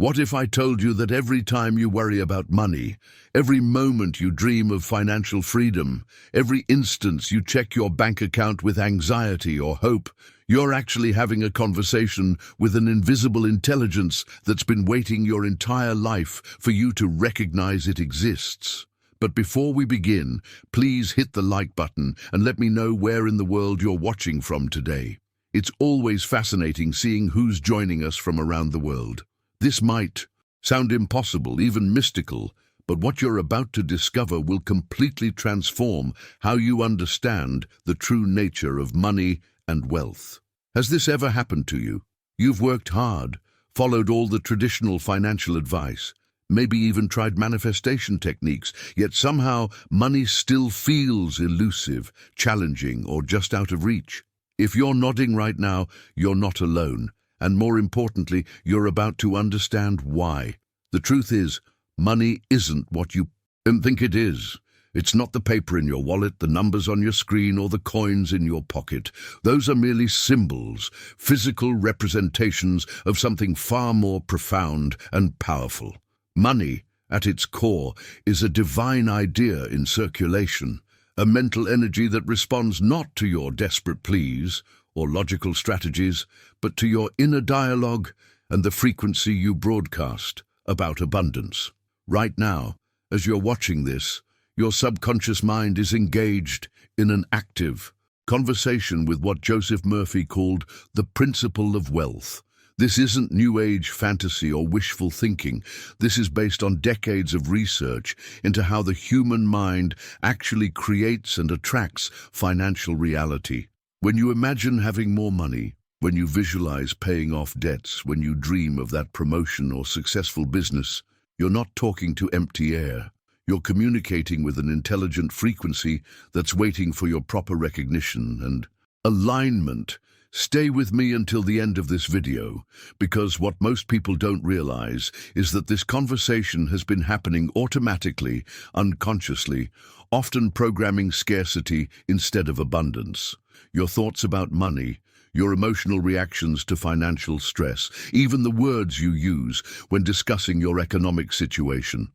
What if I told you that every time you worry about money, every moment you dream of financial freedom, every instance you check your bank account with anxiety or hope, you're actually having a conversation with an invisible intelligence that's been waiting your entire life for you to recognize it exists? But before we begin, please hit the like button and let me know where in the world you're watching from today. It's always fascinating seeing who's joining us from around the world. This might sound impossible, even mystical, but what you're about to discover will completely transform how you understand the true nature of money and wealth. Has this ever happened to you? You've worked hard, followed all the traditional financial advice, maybe even tried manifestation techniques, yet somehow money still feels elusive, challenging, or just out of reach. If you're nodding right now, you're not alone. And more importantly, you're about to understand why. The truth is, money isn't what you think it is. It's not the paper in your wallet, the numbers on your screen, or the coins in your pocket. Those are merely symbols, physical representations of something far more profound and powerful. Money, at its core, is a divine idea in circulation, a mental energy that responds not to your desperate pleas or logical strategies, but to your inner dialogue and the frequency you broadcast about abundance. Right now, as you're watching this, your subconscious mind is engaged in an active conversation with what Joseph Murphy called the principle of wealth. This isn't New Age fantasy or wishful thinking. This is based on decades of research into how the human mind actually creates and attracts financial reality. When you imagine having more money, when you visualize paying off debts, when you dream of that promotion or successful business, you're not talking to empty air. You're communicating with an intelligent frequency that's waiting for your proper recognition and alignment. Stay with me until the end of this video, because what most people don't realize is that this conversation has been happening automatically, unconsciously, often programming scarcity instead of abundance. Your thoughts about money, your emotional reactions to financial stress, even the words you use when discussing your economic situation.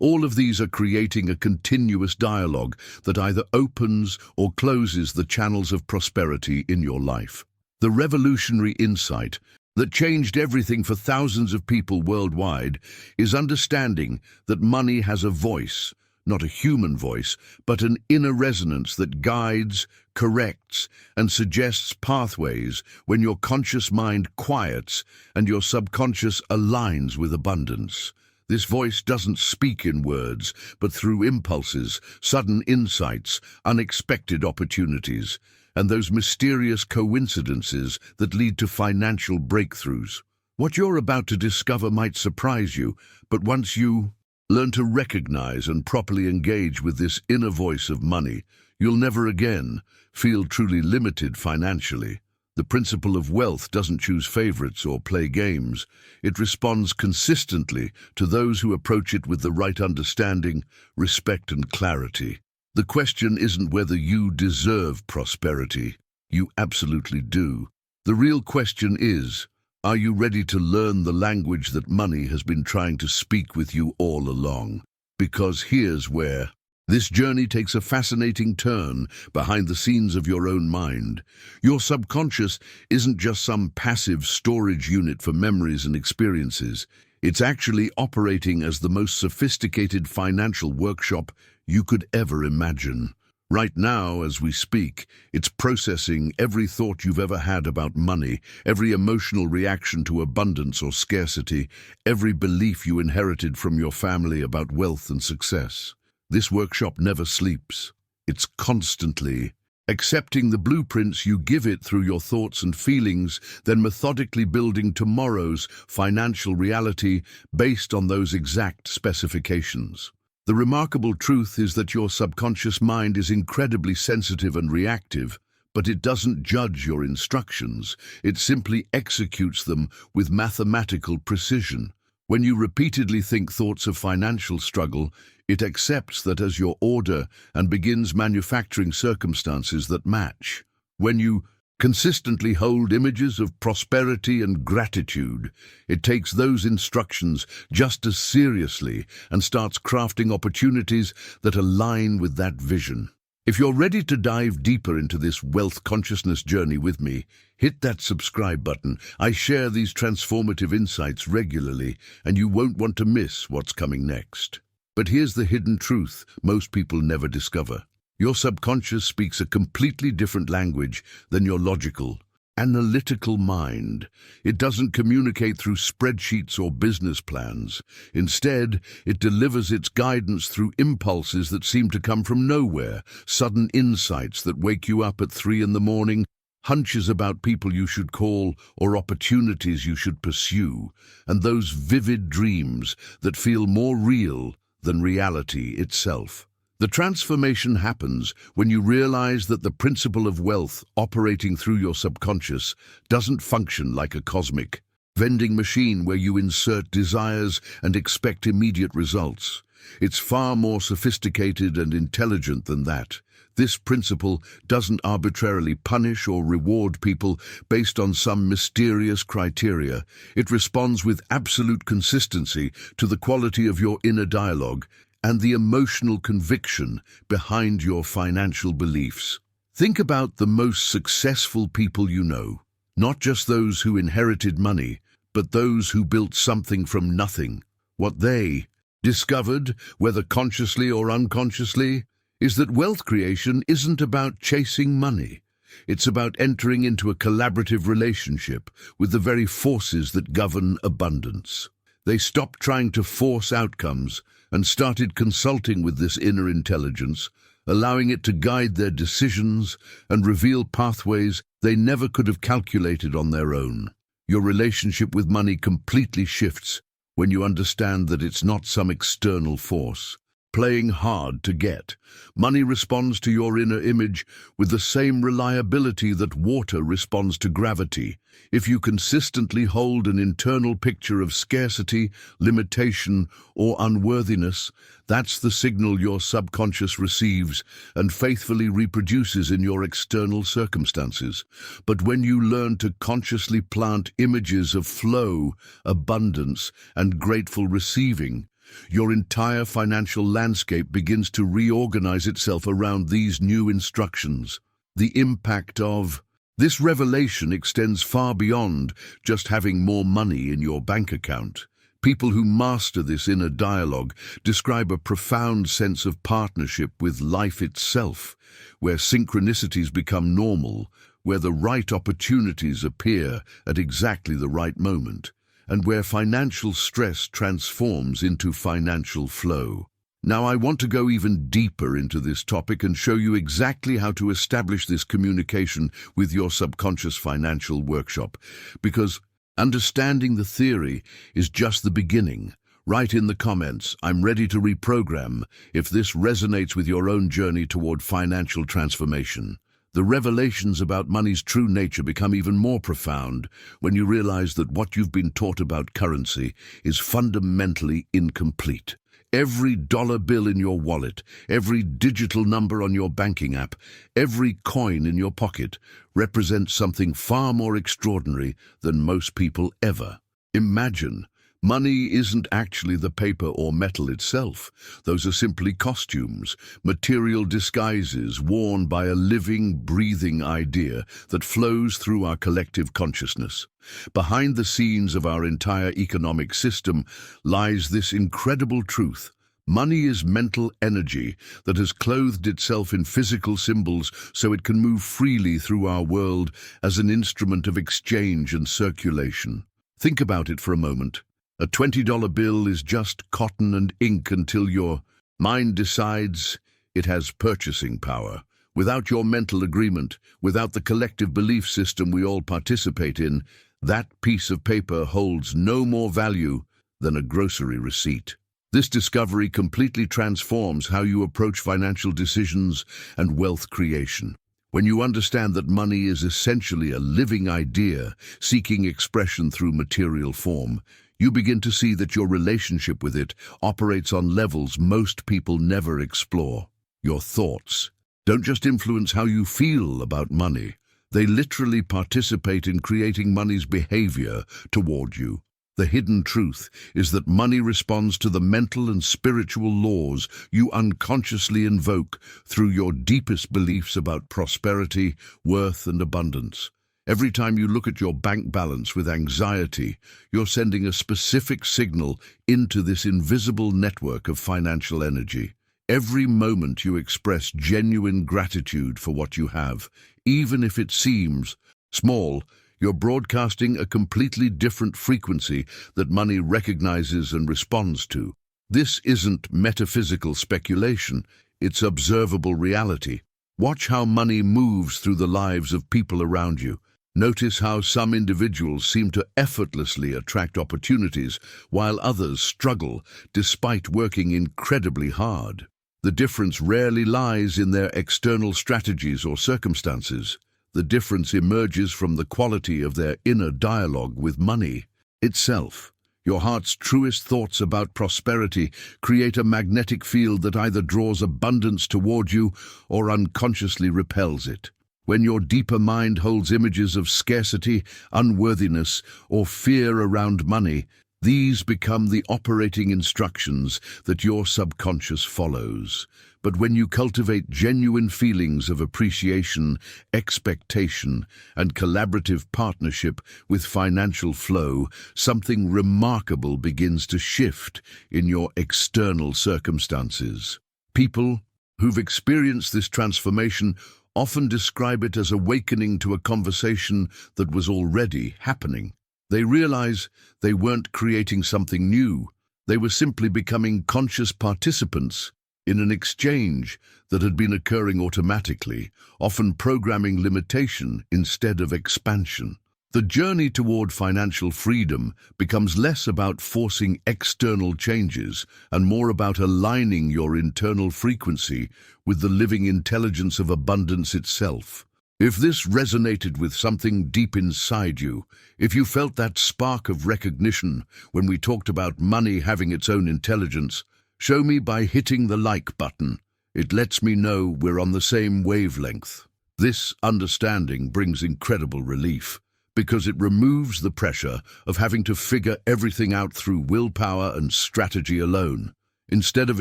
All of these are creating a continuous dialogue that either opens or closes the channels of prosperity in your life. The revolutionary insight that changed everything for thousands of people worldwide is understanding that money has a voice, not a human voice, but an inner resonance that guides, corrects, and suggests pathways when your conscious mind quiets and your subconscious aligns with abundance. This voice doesn't speak in words, but through impulses, sudden insights, unexpected opportunities, and those mysterious coincidences that lead to financial breakthroughs. What you're about to discover might surprise you, but once you learn to recognize and properly engage with this inner voice of money, you'll never again feel truly limited financially. The principle of wealth doesn't choose favorites or play games. It responds consistently to those who approach it with the right understanding, respect, and clarity. The question isn't whether you deserve prosperity. You absolutely do. The real question is, are you ready to learn the language that money has been trying to speak with you all along? Because here's where this journey takes a fascinating turn behind the scenes of your own mind. Your subconscious isn't just some passive storage unit for memories and experiences. It's actually operating as the most sophisticated financial workshop you could ever imagine. Right now, as we speak, it's processing every thought you've ever had about money, every emotional reaction to abundance or scarcity, every belief you inherited from your family about wealth and success. This workshop never sleeps. It's constantly accepting the blueprints you give it through your thoughts and feelings, then methodically building tomorrow's financial reality based on those exact specifications. The remarkable truth is that your subconscious mind is incredibly sensitive and reactive, but it doesn't judge your instructions. It simply executes them with mathematical precision. When you repeatedly think thoughts of financial struggle, it accepts that as your order and begins manufacturing circumstances that match. When you Consistently hold images of prosperity and gratitude. It takes those instructions just as seriously and starts crafting opportunities that align with that vision. If you're ready to dive deeper into this wealth consciousness journey with me, hit that subscribe button. I share these transformative insights regularly, and you won't want to miss what's coming next. But here's the hidden truth most people never discover. Your subconscious speaks a completely different language than your logical, analytical mind. It doesn't communicate through spreadsheets or business plans. Instead, it delivers its guidance through impulses that seem to come from nowhere, sudden insights that wake you up at 3 in the morning, hunches about people you should call or opportunities you should pursue, and those vivid dreams that feel more real than reality itself. The transformation happens when you realize that the principle of wealth operating through your subconscious doesn't function like a cosmic vending machine where you insert desires and expect immediate results. It's far more sophisticated and intelligent than that. This principle doesn't arbitrarily punish or reward people based on some mysterious criteria. It responds with absolute consistency to the quality of your inner dialogue and the emotional conviction behind your financial beliefs. Think about the most successful people you know, not just those who inherited money, but those who built something from nothing. What they discovered, whether consciously or unconsciously, is that wealth creation isn't about chasing money. It's about entering into a collaborative relationship with the very forces that govern abundance. They stopped trying to force outcomes and started consulting with this inner intelligence, allowing it to guide their decisions and reveal pathways they never could have calculated on their own. Your relationship with money completely shifts when you understand that it's not some external force playing hard to get. Money responds to your inner image with the same reliability that water responds to gravity. If you consistently hold an internal picture of scarcity, limitation, or unworthiness, that's the signal your subconscious receives and faithfully reproduces in your external circumstances. But when you learn to consciously plant images of flow, abundance, and grateful receiving, your entire financial landscape begins to reorganize itself around these new instructions. The impact of this revelation extends far beyond just having more money in your bank account. People who master this inner dialogue describe a profound sense of partnership with life itself, where synchronicities become normal, where the right opportunities appear at exactly the right moment, and where financial stress transforms into financial flow. Now, I want to go even deeper into this topic and show you exactly how to establish this communication with your subconscious financial workshop, because understanding the theory is just the beginning. Write in the comments, "I'm ready to reprogram," if this resonates with your own journey toward financial transformation. The revelations about money's true nature become even more profound when you realize that what you've been taught about currency is fundamentally incomplete. Every dollar bill in your wallet, every digital number on your banking app, every coin in your pocket represents something far more extraordinary than most people ever imagine. Money isn't actually the paper or metal itself. Those are simply costumes, material disguises worn by a living, breathing idea that flows through our collective consciousness. Behind the scenes of our entire economic system lies this incredible truth. Money is mental energy that has clothed itself in physical symbols so it can move freely through our world as an instrument of exchange and circulation. Think about it for a moment. A $20 bill is just cotton and ink until your mind decides it has purchasing power. Without your mental agreement, without the collective belief system we all participate in, that piece of paper holds no more value than a grocery receipt. This discovery completely transforms how you approach financial decisions and wealth creation. When you understand that money is essentially a living idea seeking expression through material form, you begin to see that your relationship with it operates on levels most people never explore. Your thoughts don't just influence how you feel about money. They literally participate in creating money's behavior toward you. The hidden truth is that money responds to the mental and spiritual laws you unconsciously invoke through your deepest beliefs about prosperity, worth, and abundance. Every time you look at your bank balance with anxiety, you're sending a specific signal into this invisible network of financial energy. Every moment you express genuine gratitude for what you have, even if it seems small, you're broadcasting a completely different frequency that money recognizes and responds to. This isn't metaphysical speculation, it's observable reality. Watch how money moves through the lives of people around you. Notice how some individuals seem to effortlessly attract opportunities, while others struggle despite working incredibly hard. The difference rarely lies in their external strategies or circumstances. The difference emerges from the quality of their inner dialogue with money itself. Your heart's truest thoughts about prosperity create a magnetic field that either draws abundance toward you or unconsciously repels it. When your deeper mind holds images of scarcity, unworthiness, or fear around money, these become the operating instructions that your subconscious follows. But when you cultivate genuine feelings of appreciation, expectation, and collaborative partnership with financial flow, something remarkable begins to shift in your external circumstances. People who've experienced this transformation often describe it as awakening to a conversation that was already happening. They realize they weren't creating something new. They were simply becoming conscious participants in an exchange that had been occurring automatically, often programming limitation instead of expansion. The journey toward financial freedom becomes less about forcing external changes and more about aligning your internal frequency with the living intelligence of abundance itself. If this resonated with something deep inside you, if you felt that spark of recognition when we talked about money having its own intelligence, show me by hitting the like button. It lets me know we're on the same wavelength. This understanding brings incredible relief, because it removes the pressure of having to figure everything out through willpower and strategy alone. Instead of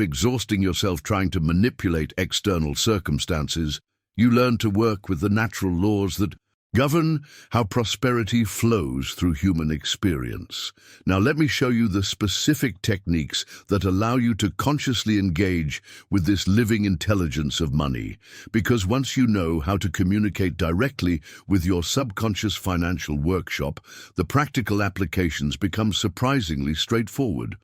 exhausting yourself trying to manipulate external circumstances, you learn to work with the natural laws that govern how prosperity flows through human experience. Now let me show you the specific techniques that allow you to consciously engage with this living intelligence of money, because once you know how to communicate directly with your subconscious financial workshop, the practical applications become surprisingly straightforward.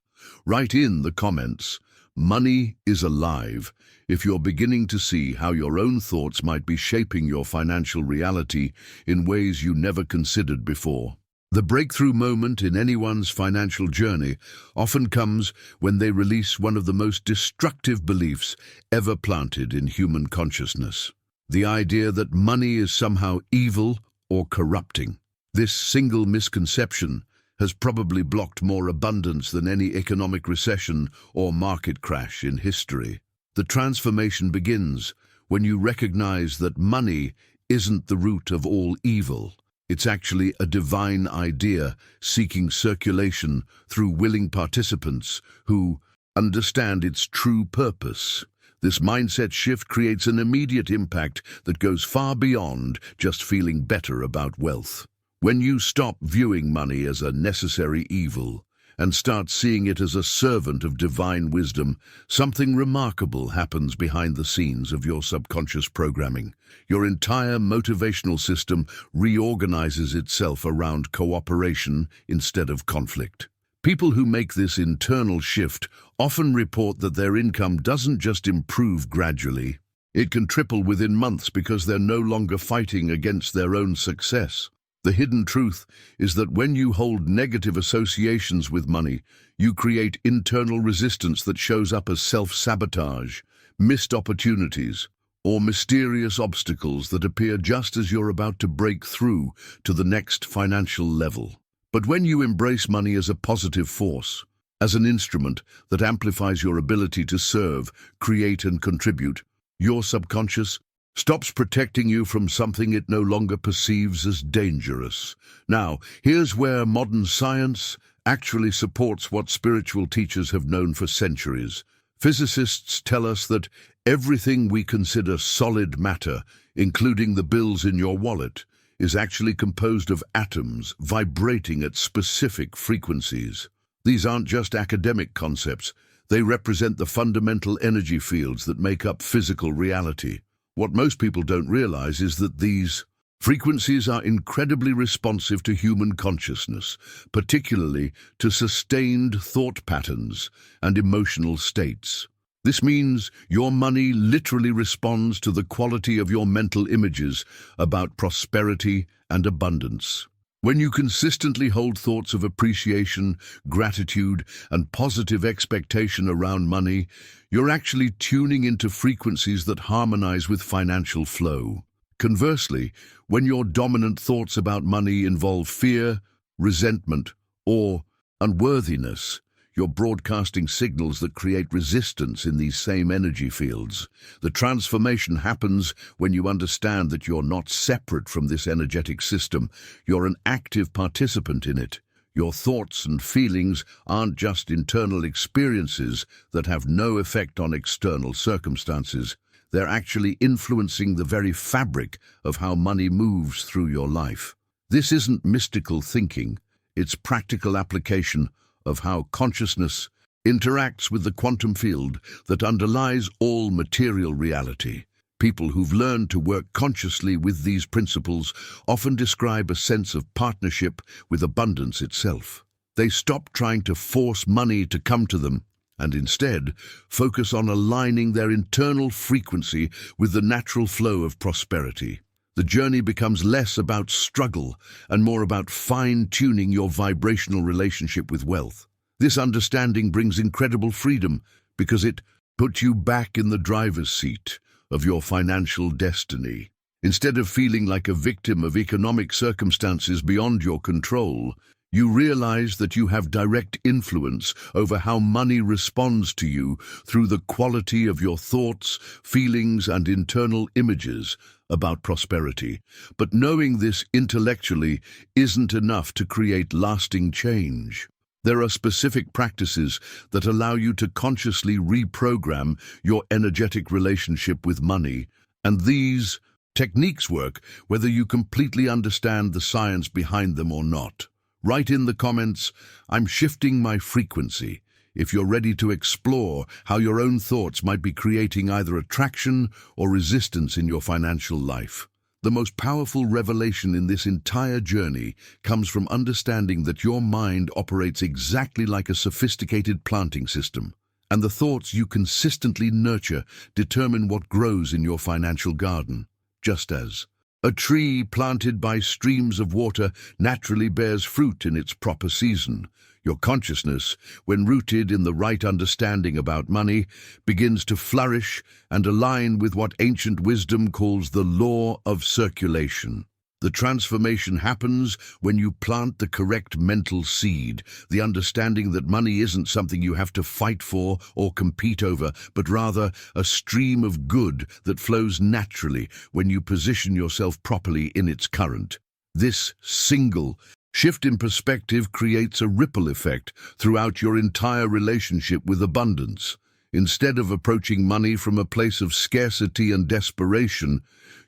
Write in the comments, "Money is alive," if you're beginning to see how your own thoughts might be shaping your financial reality in ways you never considered before. The breakthrough moment in anyone's financial journey often comes when they release one of the most destructive beliefs ever planted in human consciousness: the idea that money is somehow evil or corrupting. This single misconception has probably blocked more abundance than any economic recession or market crash in history. The transformation begins when you recognize that money isn't the root of all evil. It's actually a divine idea seeking circulation through willing participants who understand its true purpose. This mindset shift creates an immediate impact that goes far beyond just feeling better about wealth. When you stop viewing money as a necessary evil and start seeing it as a servant of divine wisdom, something remarkable happens behind the scenes of your subconscious programming. Your entire motivational system reorganizes itself around cooperation instead of conflict. People who make this internal shift often report that their income doesn't just improve gradually. It can triple within months because they're no longer fighting against their own success. The hidden truth is that when you hold negative associations with money, you create internal resistance that shows up as self-sabotage, missed opportunities, or mysterious obstacles that appear just as you're about to break through to the next financial level. But when you embrace money as a positive force, as an instrument that amplifies your ability to serve, create, and contribute, your subconscious stops protecting you from something it no longer perceives as dangerous. Now, here's where modern science actually supports what spiritual teachers have known for centuries. Physicists tell us that everything we consider solid matter, including the bills in your wallet, is actually composed of atoms vibrating at specific frequencies. These aren't just academic concepts. They represent the fundamental energy fields that make up physical reality. What most people don't realize is that these frequencies are incredibly responsive to human consciousness, particularly to sustained thought patterns and emotional states. This means your money literally responds to the quality of your mental images about prosperity and abundance. When you consistently hold thoughts of appreciation, gratitude, and positive expectation around money, you're actually tuning into frequencies that harmonize with financial flow. Conversely, when your dominant thoughts about money involve fear, resentment, or unworthiness, you're broadcasting signals that create resistance in these same energy fields. The transformation happens when you understand that you're not separate from this energetic system. You're an active participant in it. Your thoughts and feelings aren't just internal experiences that have no effect on external circumstances. They're actually influencing the very fabric of how money moves through your life. This isn't mystical thinking. It's practical application of how consciousness interacts with the quantum field that underlies all material reality. People who've learned to work consciously with these principles often describe a sense of partnership with abundance itself. They stop trying to force money to come to them and instead focus on aligning their internal frequency with the natural flow of prosperity. The journey becomes less about struggle and more about fine-tuning your vibrational relationship with wealth. This understanding brings incredible freedom because it puts you back in the driver's seat of your financial destiny. Instead of feeling like a victim of economic circumstances beyond your control, you realize that you have direct influence over how money responds to you through the quality of your thoughts, feelings, and internal images about prosperity. But knowing this intellectually isn't enough to create lasting change. There are specific practices that allow you to consciously reprogram your energetic relationship with money, and these techniques work whether you completely understand the science behind them or not. Write in the comments, "I'm shifting my frequency," if you're ready to explore how your own thoughts might be creating either attraction or resistance in your financial life. The most powerful revelation in this entire journey comes from understanding that your mind operates exactly like a sophisticated planting system, and the thoughts you consistently nurture determine what grows in your financial garden. Just as a tree planted by streams of water naturally bears fruit in its proper season, your consciousness, when rooted in the right understanding about money, begins to flourish and align with what ancient wisdom calls the law of circulation. The transformation happens when you plant the correct mental seed, the understanding that money isn't something you have to fight for or compete over, but rather a stream of good that flows naturally when you position yourself properly in its current. This single shift in perspective creates a ripple effect throughout your entire relationship with abundance. Instead of approaching money from a place of scarcity and desperation,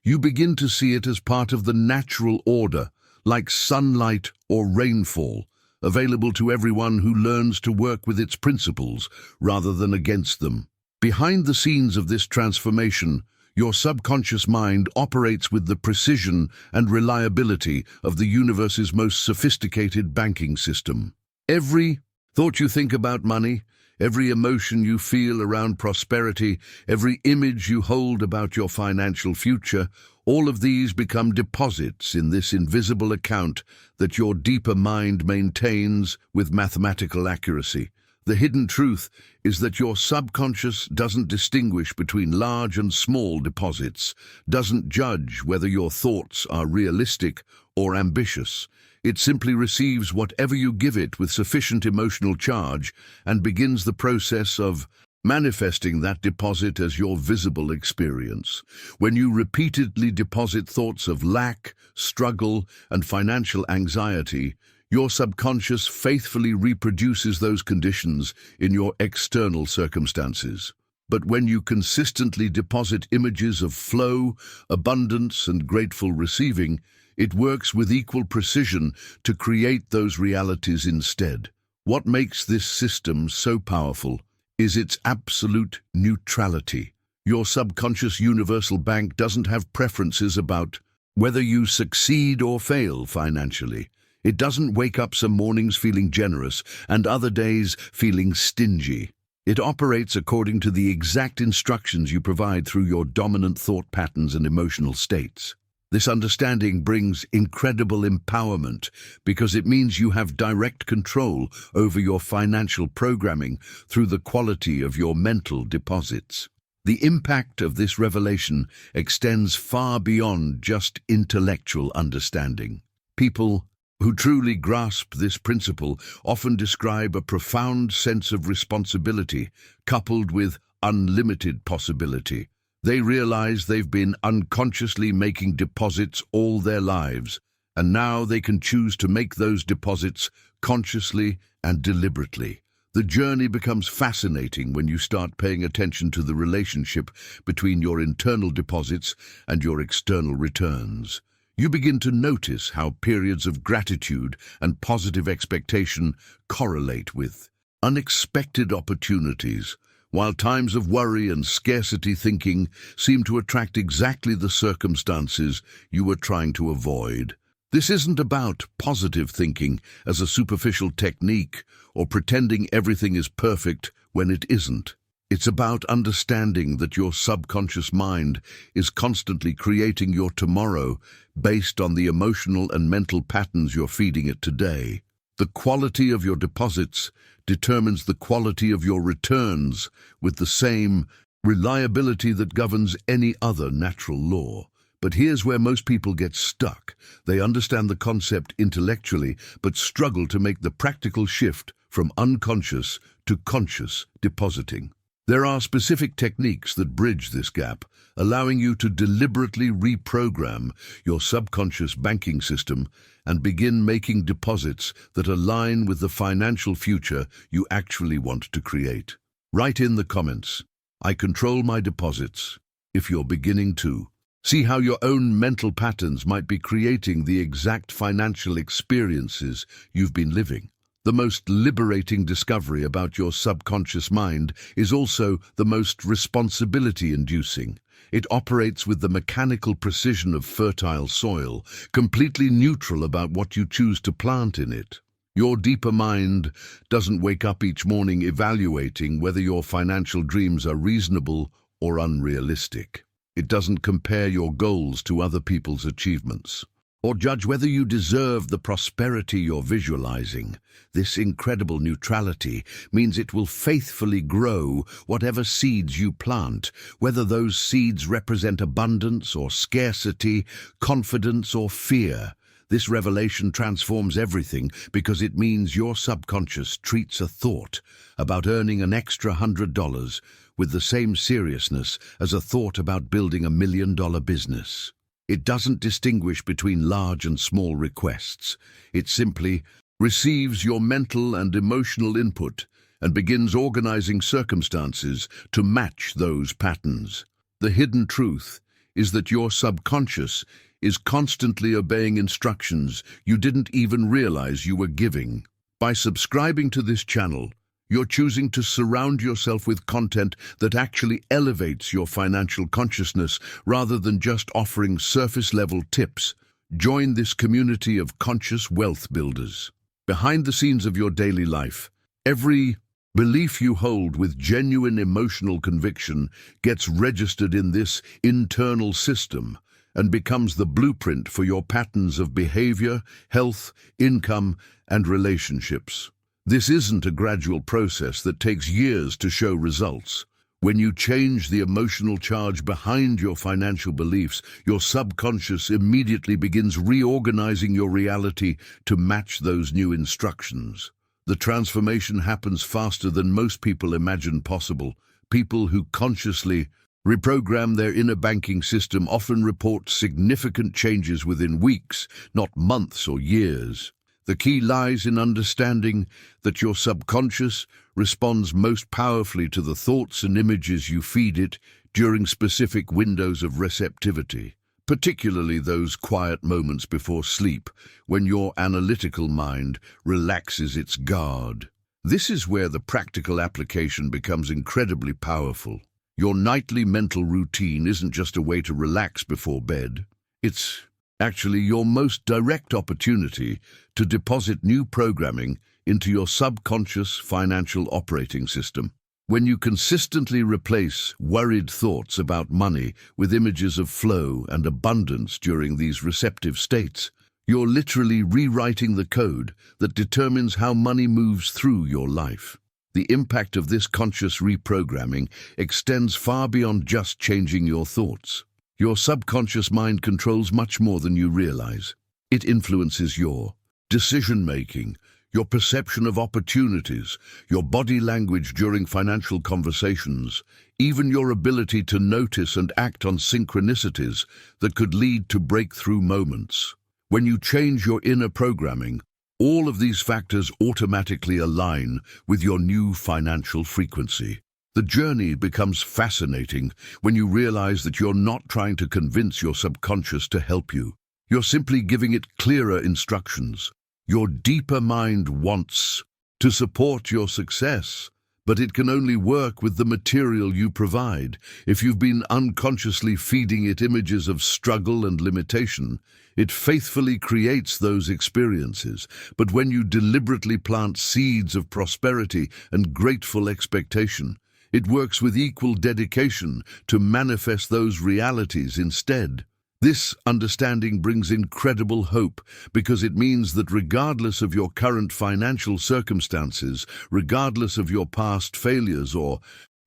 you begin to see it as part of the natural order, like sunlight or rainfall, available to everyone who learns to work with its principles rather than against them. Behind the scenes of this transformation, your subconscious mind operates with the precision and reliability of the universe's most sophisticated banking system. Every thought you think about money, every emotion you feel around prosperity, every image you hold about your financial future, all of these become deposits in this invisible account that your deeper mind maintains with mathematical accuracy. The hidden truth is that your subconscious doesn't distinguish between large and small deposits, doesn't judge whether your thoughts are realistic or ambitious. It simply receives whatever you give it with sufficient emotional charge and begins the process of manifesting that deposit as your visible experience. When you repeatedly deposit thoughts of lack, struggle, and financial anxiety, your subconscious faithfully reproduces those conditions in your external circumstances. But when you consistently deposit images of flow, abundance, and grateful receiving, it works with equal precision to create those realities instead. What makes this system so powerful is its absolute neutrality. Your subconscious universal bank doesn't have preferences about whether you succeed or fail financially. It doesn't wake up some mornings feeling generous and other days feeling stingy. It operates according to the exact instructions you provide through your dominant thought patterns and emotional states. This understanding brings incredible empowerment because it means you have direct control over your financial programming through the quality of your mental deposits. The impact of this revelation extends far beyond just intellectual understanding. People who truly grasp this principle often describe a profound sense of responsibility coupled with unlimited possibility. They realize they've been unconsciously making deposits all their lives, and now they can choose to make those deposits consciously and deliberately. The journey becomes fascinating when you start paying attention to the relationship between your internal deposits and your external returns. You begin to notice how periods of gratitude and positive expectation correlate with unexpected opportunities, while times of worry and scarcity thinking seem to attract exactly the circumstances you were trying to avoid. This isn't about positive thinking as a superficial technique or pretending everything is perfect when it isn't. It's about understanding that your subconscious mind is constantly creating your tomorrow based on the emotional and mental patterns you're feeding it today. The quality of your deposits determines the quality of your returns with the same reliability that governs any other natural law. But here's where most people get stuck. They understand the concept intellectually, but struggle to make the practical shift from unconscious to conscious depositing. There are specific techniques that bridge this gap, allowing you to deliberately reprogram your subconscious banking system and begin making deposits that align with the financial future you actually want to create. Write in the comments, "I control my deposits," if you're beginning to. See how your own mental patterns might be creating the exact financial experiences you've been living. The most liberating discovery about your subconscious mind is also the most responsibility-inducing. It operates with the mechanical precision of fertile soil, completely neutral about what you choose to plant in it. Your deeper mind doesn't wake up each morning evaluating whether your financial dreams are reasonable or unrealistic. It doesn't compare your goals to other people's achievements, or judge whether you deserve the prosperity you're visualizing. This incredible neutrality means it will faithfully grow whatever seeds you plant, whether those seeds represent abundance or scarcity, confidence or fear. This revelation transforms everything because it means your subconscious treats a thought about earning an extra $100 with the same seriousness as a thought about building $1 million business. It doesn't distinguish between large and small requests. It simply receives your mental and emotional input and begins organizing circumstances to match those patterns. The hidden truth is that your subconscious is constantly obeying instructions you didn't even realize you were giving. By subscribing to this channel, you're choosing to surround yourself with content that actually elevates your financial consciousness rather than just offering surface-level tips. Join this community of conscious wealth builders. Behind the scenes of your daily life, every belief you hold with genuine emotional conviction gets registered in this internal system and becomes the blueprint for your patterns of behavior, health, income, and relationships. This isn't a gradual process that takes years to show results. When you change the emotional charge behind your financial beliefs, your subconscious immediately begins reorganizing your reality to match those new instructions. The transformation happens faster than most people imagine possible, People who consciously reprogram their inner banking system often report significant changes within weeks, not months or years. The key lies in understanding that your subconscious responds most powerfully to the thoughts and images you feed it during specific windows of receptivity, particularly those quiet moments before sleep when your analytical mind relaxes its guard. This is where the practical application becomes incredibly powerful. Your nightly mental routine isn't just a way to relax before bed. It's actually your most direct opportunity to deposit new programming into your subconscious financial operating system. When you consistently replace worried thoughts about money with images of flow and abundance during these receptive states, you're literally rewriting the code that determines how money moves through your life. The impact of this conscious reprogramming extends far beyond just changing your thoughts. Your subconscious mind controls much more than you realize. It influences your decision-making, your perception of opportunities, your body language during financial conversations, even your ability to notice and act on synchronicities that could lead to breakthrough moments. When you change your inner programming, all of these factors automatically align with your new financial frequency. The journey becomes fascinating when you realize that you're not trying to convince your subconscious to help you. You're simply giving it clearer instructions. Your deeper mind wants to support your success, but it can only work with the material you provide. If you've been unconsciously feeding it images of struggle and limitation, it faithfully creates those experiences. But when you deliberately plant seeds of prosperity and grateful expectation, it works with equal dedication to manifest those realities instead. This understanding brings incredible hope because it means that regardless of your current financial circumstances, regardless of your past failures or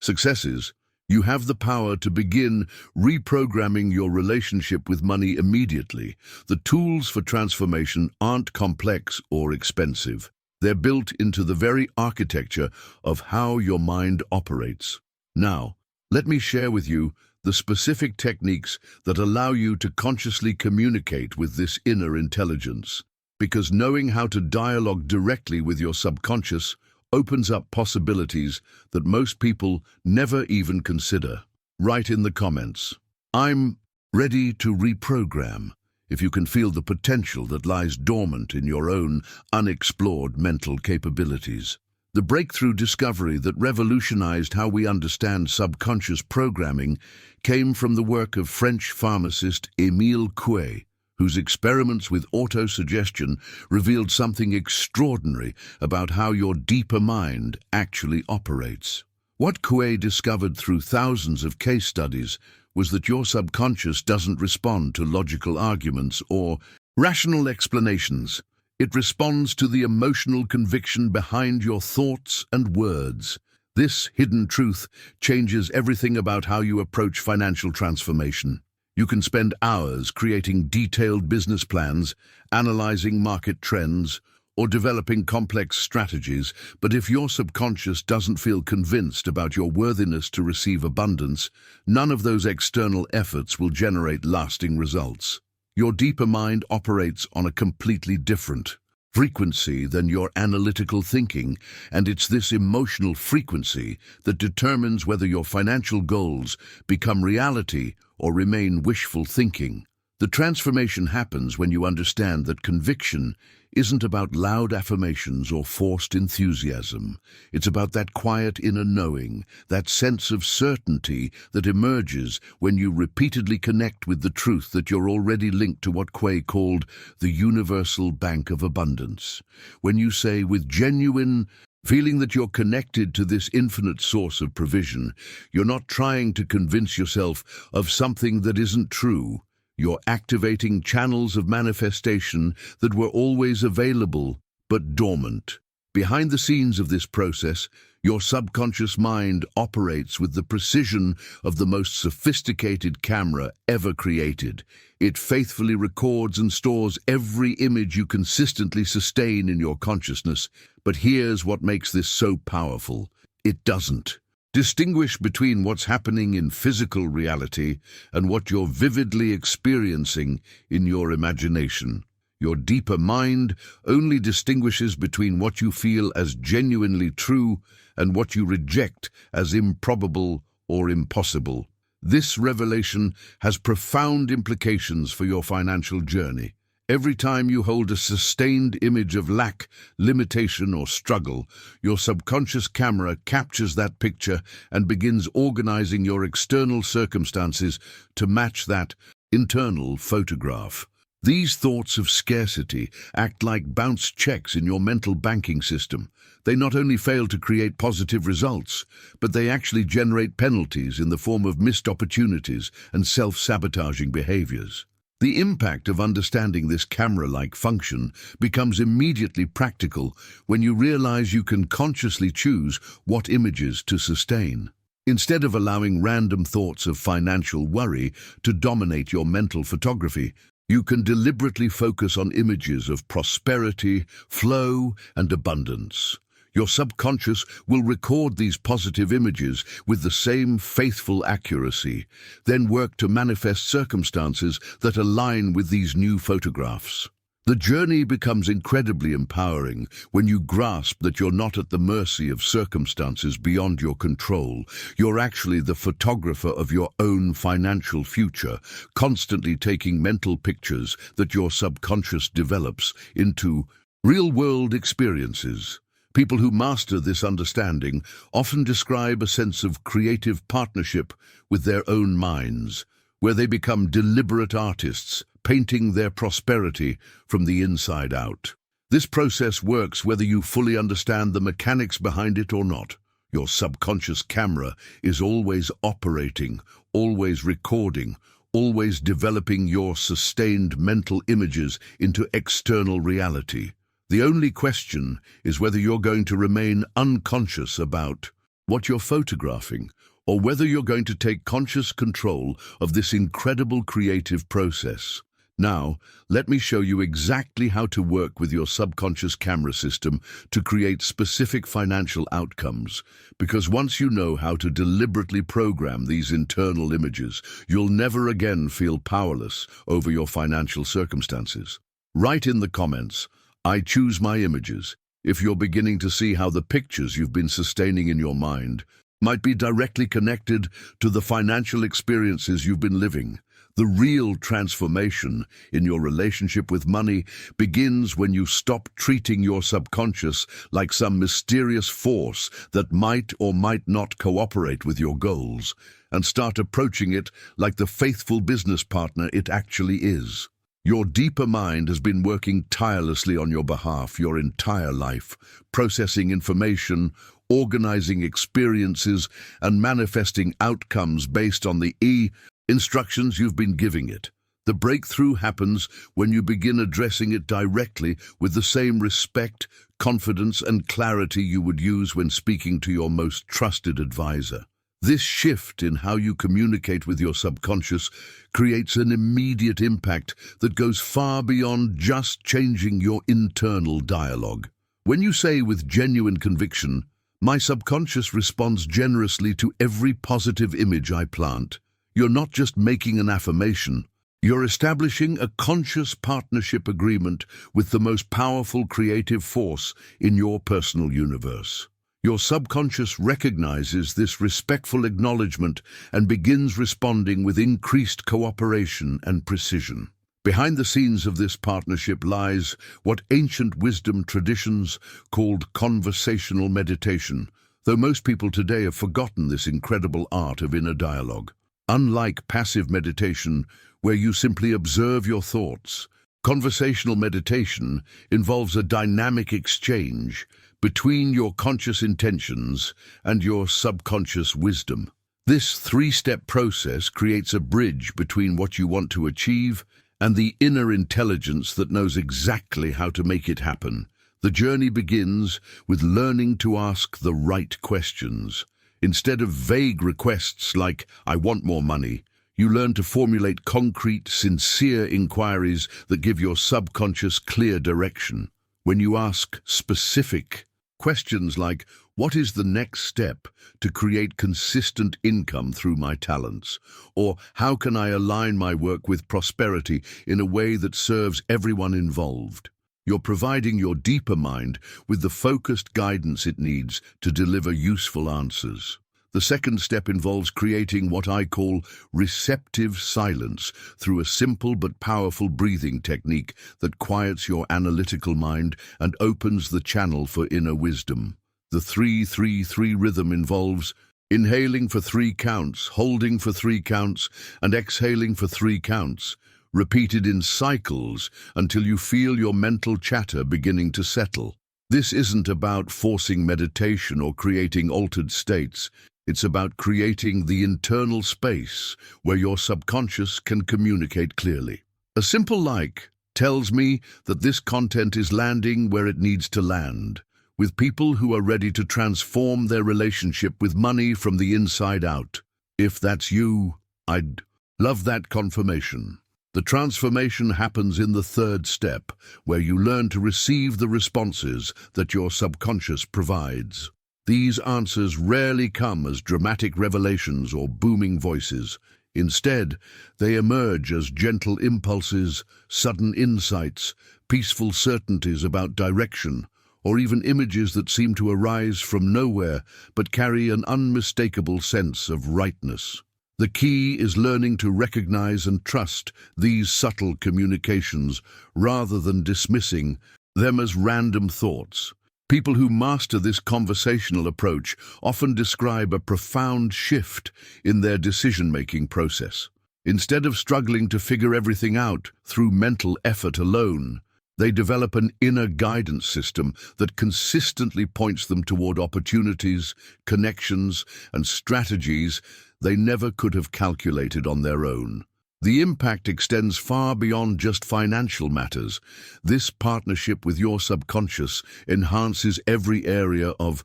successes, you have the power to begin reprogramming your relationship with money immediately. The tools for transformation aren't complex or expensive. They're built into the very architecture of how your mind operates. Now, let me share with you the specific techniques that allow you to consciously communicate with this inner intelligence. Because knowing how to dialogue directly with your subconscious opens up possibilities that most people never even consider. Write in the comments, "I'm ready to reprogram," if you can feel the potential that lies dormant in your own unexplored mental capabilities. The breakthrough discovery that revolutionized how we understand subconscious programming came from the work of French pharmacist Émile Coué, whose experiments with autosuggestion revealed something extraordinary about how your deeper mind actually operates. What Coué discovered through thousands of case studies was that your subconscious doesn't respond to logical arguments or rational explanations. It responds to the emotional conviction behind your thoughts and words. This hidden truth changes everything about how you approach financial transformation. You can spend hours creating detailed business plans, analyzing market trends, or developing complex strategies, but if your subconscious doesn't feel convinced about your worthiness to receive abundance, none of those external efforts will generate lasting results. Your deeper mind operates on a completely different frequency than your analytical thinking, and it's this emotional frequency that determines whether your financial goals become reality or remain wishful thinking. The transformation happens when you understand that conviction isn't about loud affirmations or forced enthusiasm. It's about that quiet inner knowing, that sense of certainty that emerges when you repeatedly connect with the truth that you're already linked to what Coué called the universal bank of abundance. When you say with genuine feeling that you're connected to this infinite source of provision, you're not trying to convince yourself of something that isn't true. You're activating channels of manifestation that were always available but dormant. Behind the scenes of this process, your subconscious mind operates with the precision of the most sophisticated camera ever created. It faithfully records and stores every image you consistently sustain in your consciousness. But here's what makes this so powerful. It doesn't Distinguish between what's happening in physical reality and what you're vividly experiencing in your imagination. Your deeper mind only distinguishes between what you feel as genuinely true and what you reject as improbable or impossible. This revelation has profound implications for your financial journey. Every time you hold a sustained image of lack, limitation, or struggle, your subconscious camera captures that picture and begins organizing your external circumstances to match that internal photograph. These thoughts of scarcity act like bounced checks in your mental banking system. They not only fail to create positive results, but they actually generate penalties in the form of missed opportunities and self-sabotaging behaviors. The impact of understanding this camera-like function becomes immediately practical when you realize you can consciously choose what images to sustain. Instead of allowing random thoughts of financial worry to dominate your mental photography, you can deliberately focus on images of prosperity, flow, and abundance. Your subconscious will record these positive images with the same faithful accuracy, then work to manifest circumstances that align with these new photographs. The journey becomes incredibly empowering when you grasp that you're not at the mercy of circumstances beyond your control. You're actually the photographer of your own financial future, constantly taking mental pictures that your subconscious develops into real-world experiences. People who master this understanding often describe a sense of creative partnership with their own minds, where they become deliberate artists, painting their prosperity from the inside out. This process works whether you fully understand the mechanics behind it or not. Your subconscious camera is always operating, always recording, always developing your sustained mental images into external reality. The only question is whether you're going to remain unconscious about what you're photographing, or whether you're going to take conscious control of this incredible creative process. Now, let me show you exactly how to work with your subconscious camera system to create specific financial outcomes, because once you know how to deliberately program these internal images, you'll never again feel powerless over your financial circumstances. Write in the comments, "I choose my images," if you're beginning to see how the pictures you've been sustaining in your mind might be directly connected to the financial experiences you've been living. The real transformation in your relationship with money begins when you stop treating your subconscious like some mysterious force that might or might not cooperate with your goals, and start approaching it like the faithful business partner it actually is. Your deeper mind has been working tirelessly on your behalf your entire life, processing information, organizing experiences, and manifesting outcomes based on the instructions you've been giving it. The breakthrough happens when you begin addressing it directly with the same respect, confidence, and clarity you would use when speaking to your most trusted advisor. This shift in how you communicate with your subconscious creates an immediate impact that goes far beyond just changing your internal dialogue. When you say with genuine conviction, "My subconscious responds generously to every positive image I plant," you're not just making an affirmation, you're establishing a conscious partnership agreement with the most powerful creative force in your personal universe. Your subconscious recognizes this respectful acknowledgement and begins responding with increased cooperation and precision. Behind the scenes of this partnership lies what ancient wisdom traditions called conversational meditation, though most people today have forgotten this incredible art of inner dialogue. Unlike passive meditation, where you simply observe your thoughts, conversational meditation involves a dynamic exchange between your conscious intentions and your subconscious wisdom. This three-step process creates a bridge between what you want to achieve and the inner intelligence that knows exactly how to make it happen. The journey begins with learning to ask the right questions. Instead of vague requests like, "I want more money," you learn to formulate concrete, sincere inquiries that give your subconscious clear direction. When you ask specific, Questions like, what is the next step to create consistent income through my talents? Or how can I align my work with prosperity in a way that serves everyone involved? You're providing your deeper mind with the focused guidance it needs to deliver useful answers. The second step involves creating what I call receptive silence through a simple but powerful breathing technique that quiets your analytical mind and opens the channel for inner wisdom. The 3-3-3 rhythm involves inhaling for 3 counts, holding for 3 counts, and exhaling for 3 counts, repeated in cycles until you feel your mental chatter beginning to settle. This isn't about forcing meditation or creating altered states. It's about creating the internal space where your subconscious can communicate clearly. A simple like tells me that this content is landing where it needs to land, with people who are ready to transform their relationship with money from the inside out. If that's you, I'd love that confirmation. The transformation happens in the third step, where you learn to receive the responses that your subconscious provides. These answers rarely come as dramatic revelations or booming voices. Instead, they emerge as gentle impulses, sudden insights, peaceful certainties about direction, or even images that seem to arise from nowhere but carry an unmistakable sense of rightness. The key is learning to recognize and trust these subtle communications rather than dismissing them as random thoughts. People who master this conversational approach often describe a profound shift in their decision-making process. Instead of struggling to figure everything out through mental effort alone, they develop an inner guidance system that consistently points them toward opportunities, connections, and strategies they never could have calculated on their own. The impact extends far beyond just financial matters. This partnership with your subconscious enhances every area of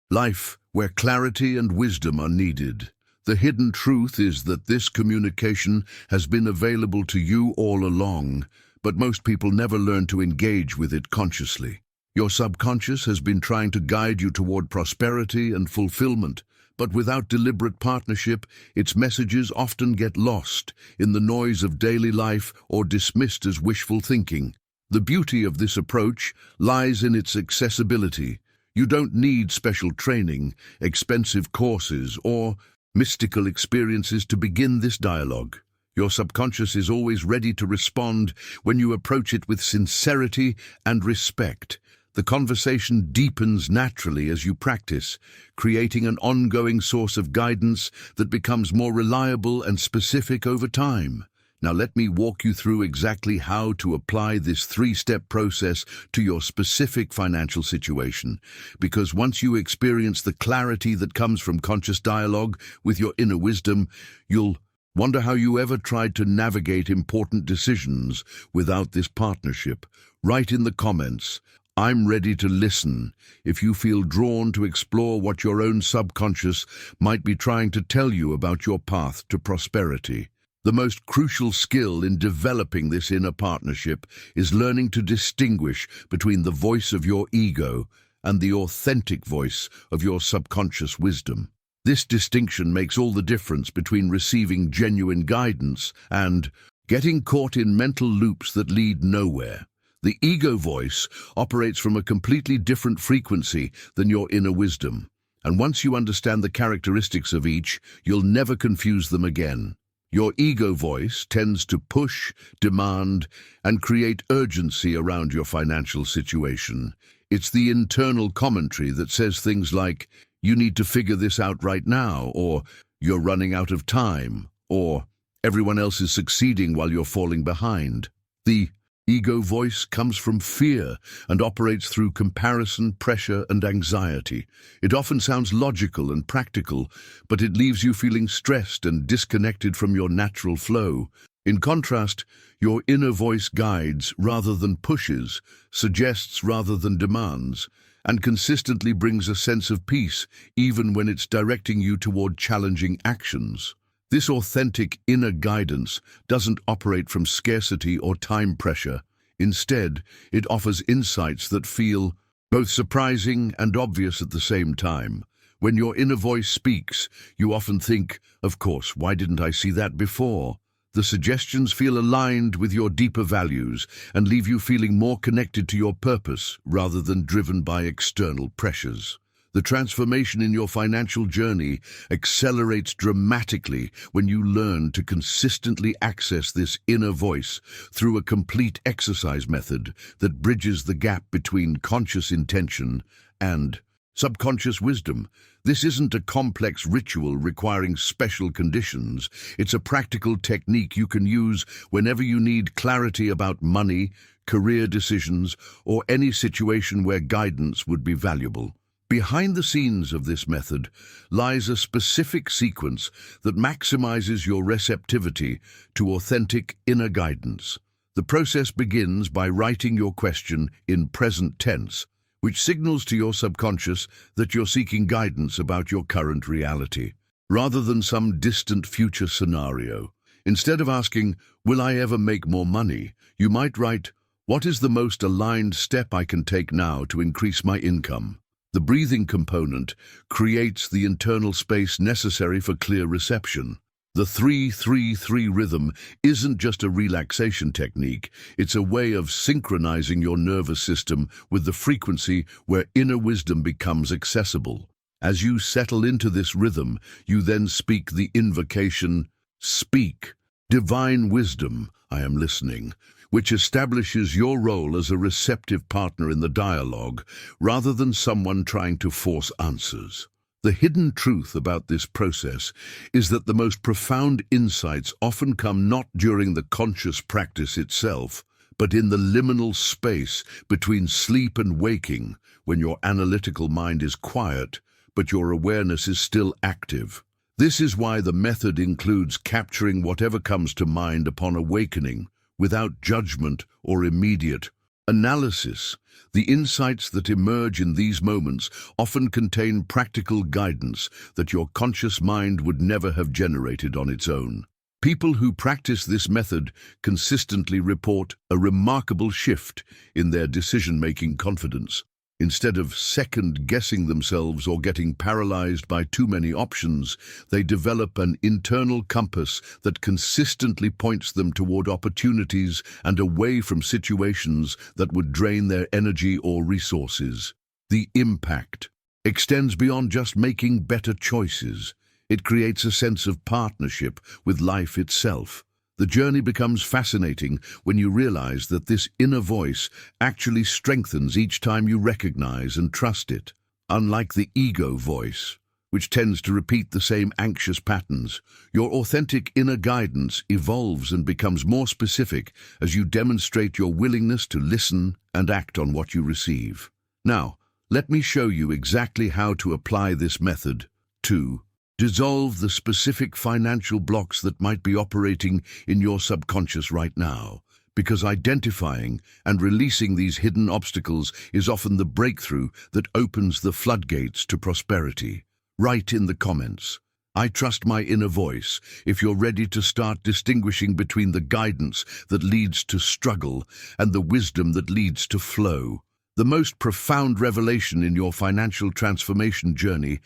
life where clarity and wisdom are needed. The hidden truth is that this communication has been available to you all along, but most people never learn to engage with it consciously. Your subconscious has been trying to guide you toward prosperity and fulfillment, but without deliberate partnership, its messages often get lost in the noise of daily life or dismissed as wishful thinking. The beauty of this approach lies in its accessibility. You don't need special training, expensive courses, or mystical experiences to begin this dialogue. Your subconscious is always ready to respond when you approach it with sincerity and respect. The conversation deepens naturally as you practice, creating an ongoing source of guidance that becomes more reliable and specific over time. Now let me walk you through exactly how to apply this 3-step process to your specific financial situation, because once you experience the clarity that comes from conscious dialogue with your inner wisdom, you'll wonder how you ever tried to navigate important decisions without this partnership. Write in the comments, "I'm ready to listen," if you feel drawn to explore what your own subconscious might be trying to tell you about your path to prosperity. The most crucial skill in developing this inner partnership is learning to distinguish between the voice of your ego and the authentic voice of your subconscious wisdom. This distinction makes all the difference between receiving genuine guidance and getting caught in mental loops that lead nowhere. The ego voice operates from a completely different frequency than your inner wisdom, and once you understand the characteristics of each, you'll never confuse them again. Your ego voice tends to push, demand, and create urgency around your financial situation. It's the internal commentary that says things like, "You need to figure this out right now," or "You're running out of time," or "Everyone else is succeeding while you're falling behind." The ego voice comes from fear and operates through comparison, pressure, and anxiety. It often sounds logical and practical, but it leaves you feeling stressed and disconnected from your natural flow. In contrast, your inner voice guides rather than pushes, suggests rather than demands, and consistently brings a sense of peace even when it's directing you toward challenging actions. This authentic inner guidance doesn't operate from scarcity or time pressure. Instead, it offers insights that feel both surprising and obvious at the same time. When your inner voice speaks, you often think, of course, why didn't I see that before? The suggestions feel aligned with your deeper values and leave you feeling more connected to your purpose rather than driven by external pressures. The transformation in your financial journey accelerates dramatically when you learn to consistently access this inner voice through a complete exercise method that bridges the gap between conscious intention and subconscious wisdom. This isn't a complex ritual requiring special conditions. It's a practical technique you can use whenever you need clarity about money, career decisions, or any situation where guidance would be valuable. Behind the scenes of this method lies a specific sequence that maximizes your receptivity to authentic inner guidance. The process begins by writing your question in present tense, which signals to your subconscious that you're seeking guidance about your current reality, rather than some distant future scenario. Instead of asking, "Will I ever make more money?" you might write, "What is the most aligned step I can take now to increase my income?" The breathing component creates the internal space necessary for clear reception. The 3-3-3 rhythm isn't just a relaxation technique, it's a way of synchronizing your nervous system with the frequency where inner wisdom becomes accessible. As you settle into this rhythm, you then speak the invocation, "Speak, divine wisdom, I am listening," which establishes your role as a receptive partner in the dialogue, rather than someone trying to force answers. The hidden truth about this process is that the most profound insights often come not during the conscious practice itself, but in the liminal space between sleep and waking, when your analytical mind is quiet, but your awareness is still active. This is why the method includes capturing whatever comes to mind upon awakening, without judgment or immediate analysis. The insights that emerge in these moments often contain practical guidance that your conscious mind would never have generated on its own. People who practice this method consistently report a remarkable shift in their decision-making confidence. Instead of second-guessing themselves or getting paralyzed by too many options, they develop an internal compass that consistently points them toward opportunities and away from situations that would drain their energy or resources. The impact extends beyond just making better choices. It creates a sense of partnership with life itself. The journey becomes fascinating when you realize that this inner voice actually strengthens each time you recognize and trust it. Unlike the ego voice, which tends to repeat the same anxious patterns, your authentic inner guidance evolves and becomes more specific as you demonstrate your willingness to listen and act on what you receive. Now, let me show you exactly how to apply this method to dissolve the specific financial blocks that might be operating in your subconscious right now, because identifying and releasing these hidden obstacles is often the breakthrough that opens the floodgates to prosperity. Write in the comments, "I trust my inner voice," if you're ready to start distinguishing between the guidance that leads to struggle and the wisdom that leads to flow. The most profound revelation in your financial transformation journey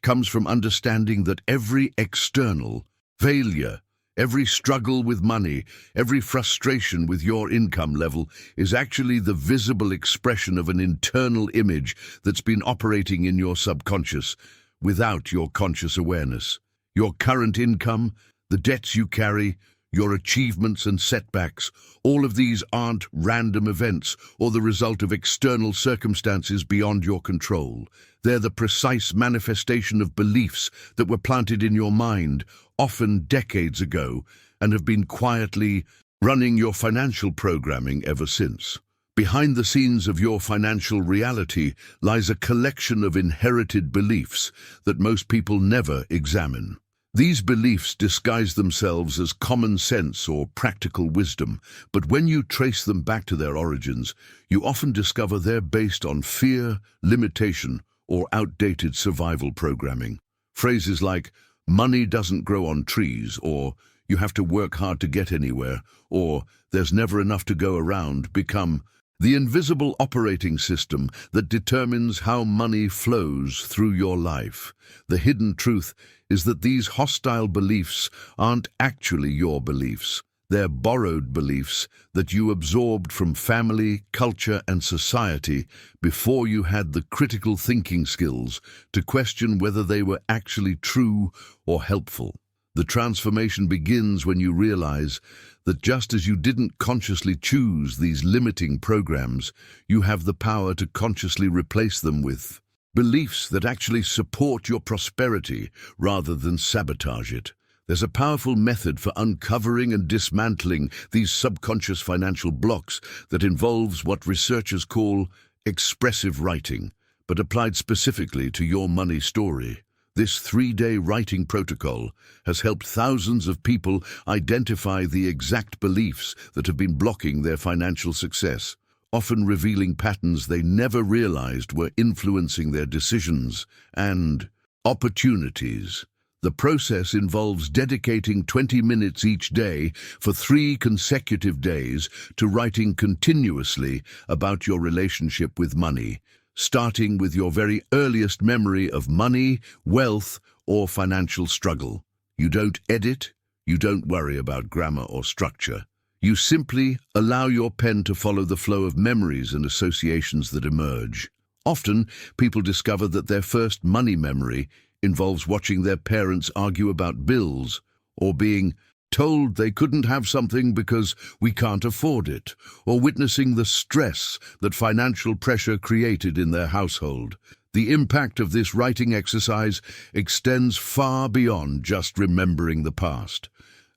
comes from understanding that every external failure, every struggle with money, every frustration with your income level is actually the visible expression of an internal image that's been operating in your subconscious without your conscious awareness. Your current income, the debts you carry, your achievements and setbacks, all of these aren't random events or the result of external circumstances beyond your control. They're the precise manifestation of beliefs that were planted in your mind, often decades ago, and have been quietly running your financial programming ever since. Behind the scenes of your financial reality lies a collection of inherited beliefs that most people never examine. These beliefs disguise themselves as common sense or practical wisdom, but when you trace them back to their origins, you often discover they're based on fear, limitation, or outdated survival programming. Phrases like, "money doesn't grow on trees," or "you have to work hard to get anywhere," or "there's never enough to go around," become The invisible operating system that determines how money flows through your life. The hidden truth is that these hostile beliefs aren't actually your beliefs. They're borrowed beliefs that you absorbed from family, culture, and society before you had the critical thinking skills to question whether they were actually true or helpful. The transformation begins when you realize that just as you didn't consciously choose these limiting programs, you have the power to consciously replace them with beliefs that actually support your prosperity rather than sabotage it. There's a powerful method for uncovering and dismantling these subconscious financial blocks that involves what researchers call expressive writing, but applied specifically to your money story. This 3-day writing protocol has helped thousands of people identify the exact beliefs that have been blocking their financial success, often revealing patterns they never realized were influencing their decisions and opportunities. The process involves dedicating 20 minutes each day for 3 consecutive days to writing continuously about your relationship with money, starting with your very earliest memory of money, wealth, or financial struggle. You don't edit, you don't worry about grammar or structure. You simply allow your pen to follow the flow of memories and associations that emerge. Often, people discover that their first money memory involves watching their parents argue about bills, or being told they couldn't have something because we can't afford it, or witnessing the stress that financial pressure created in their household. The impact of this writing exercise extends far beyond just remembering the past.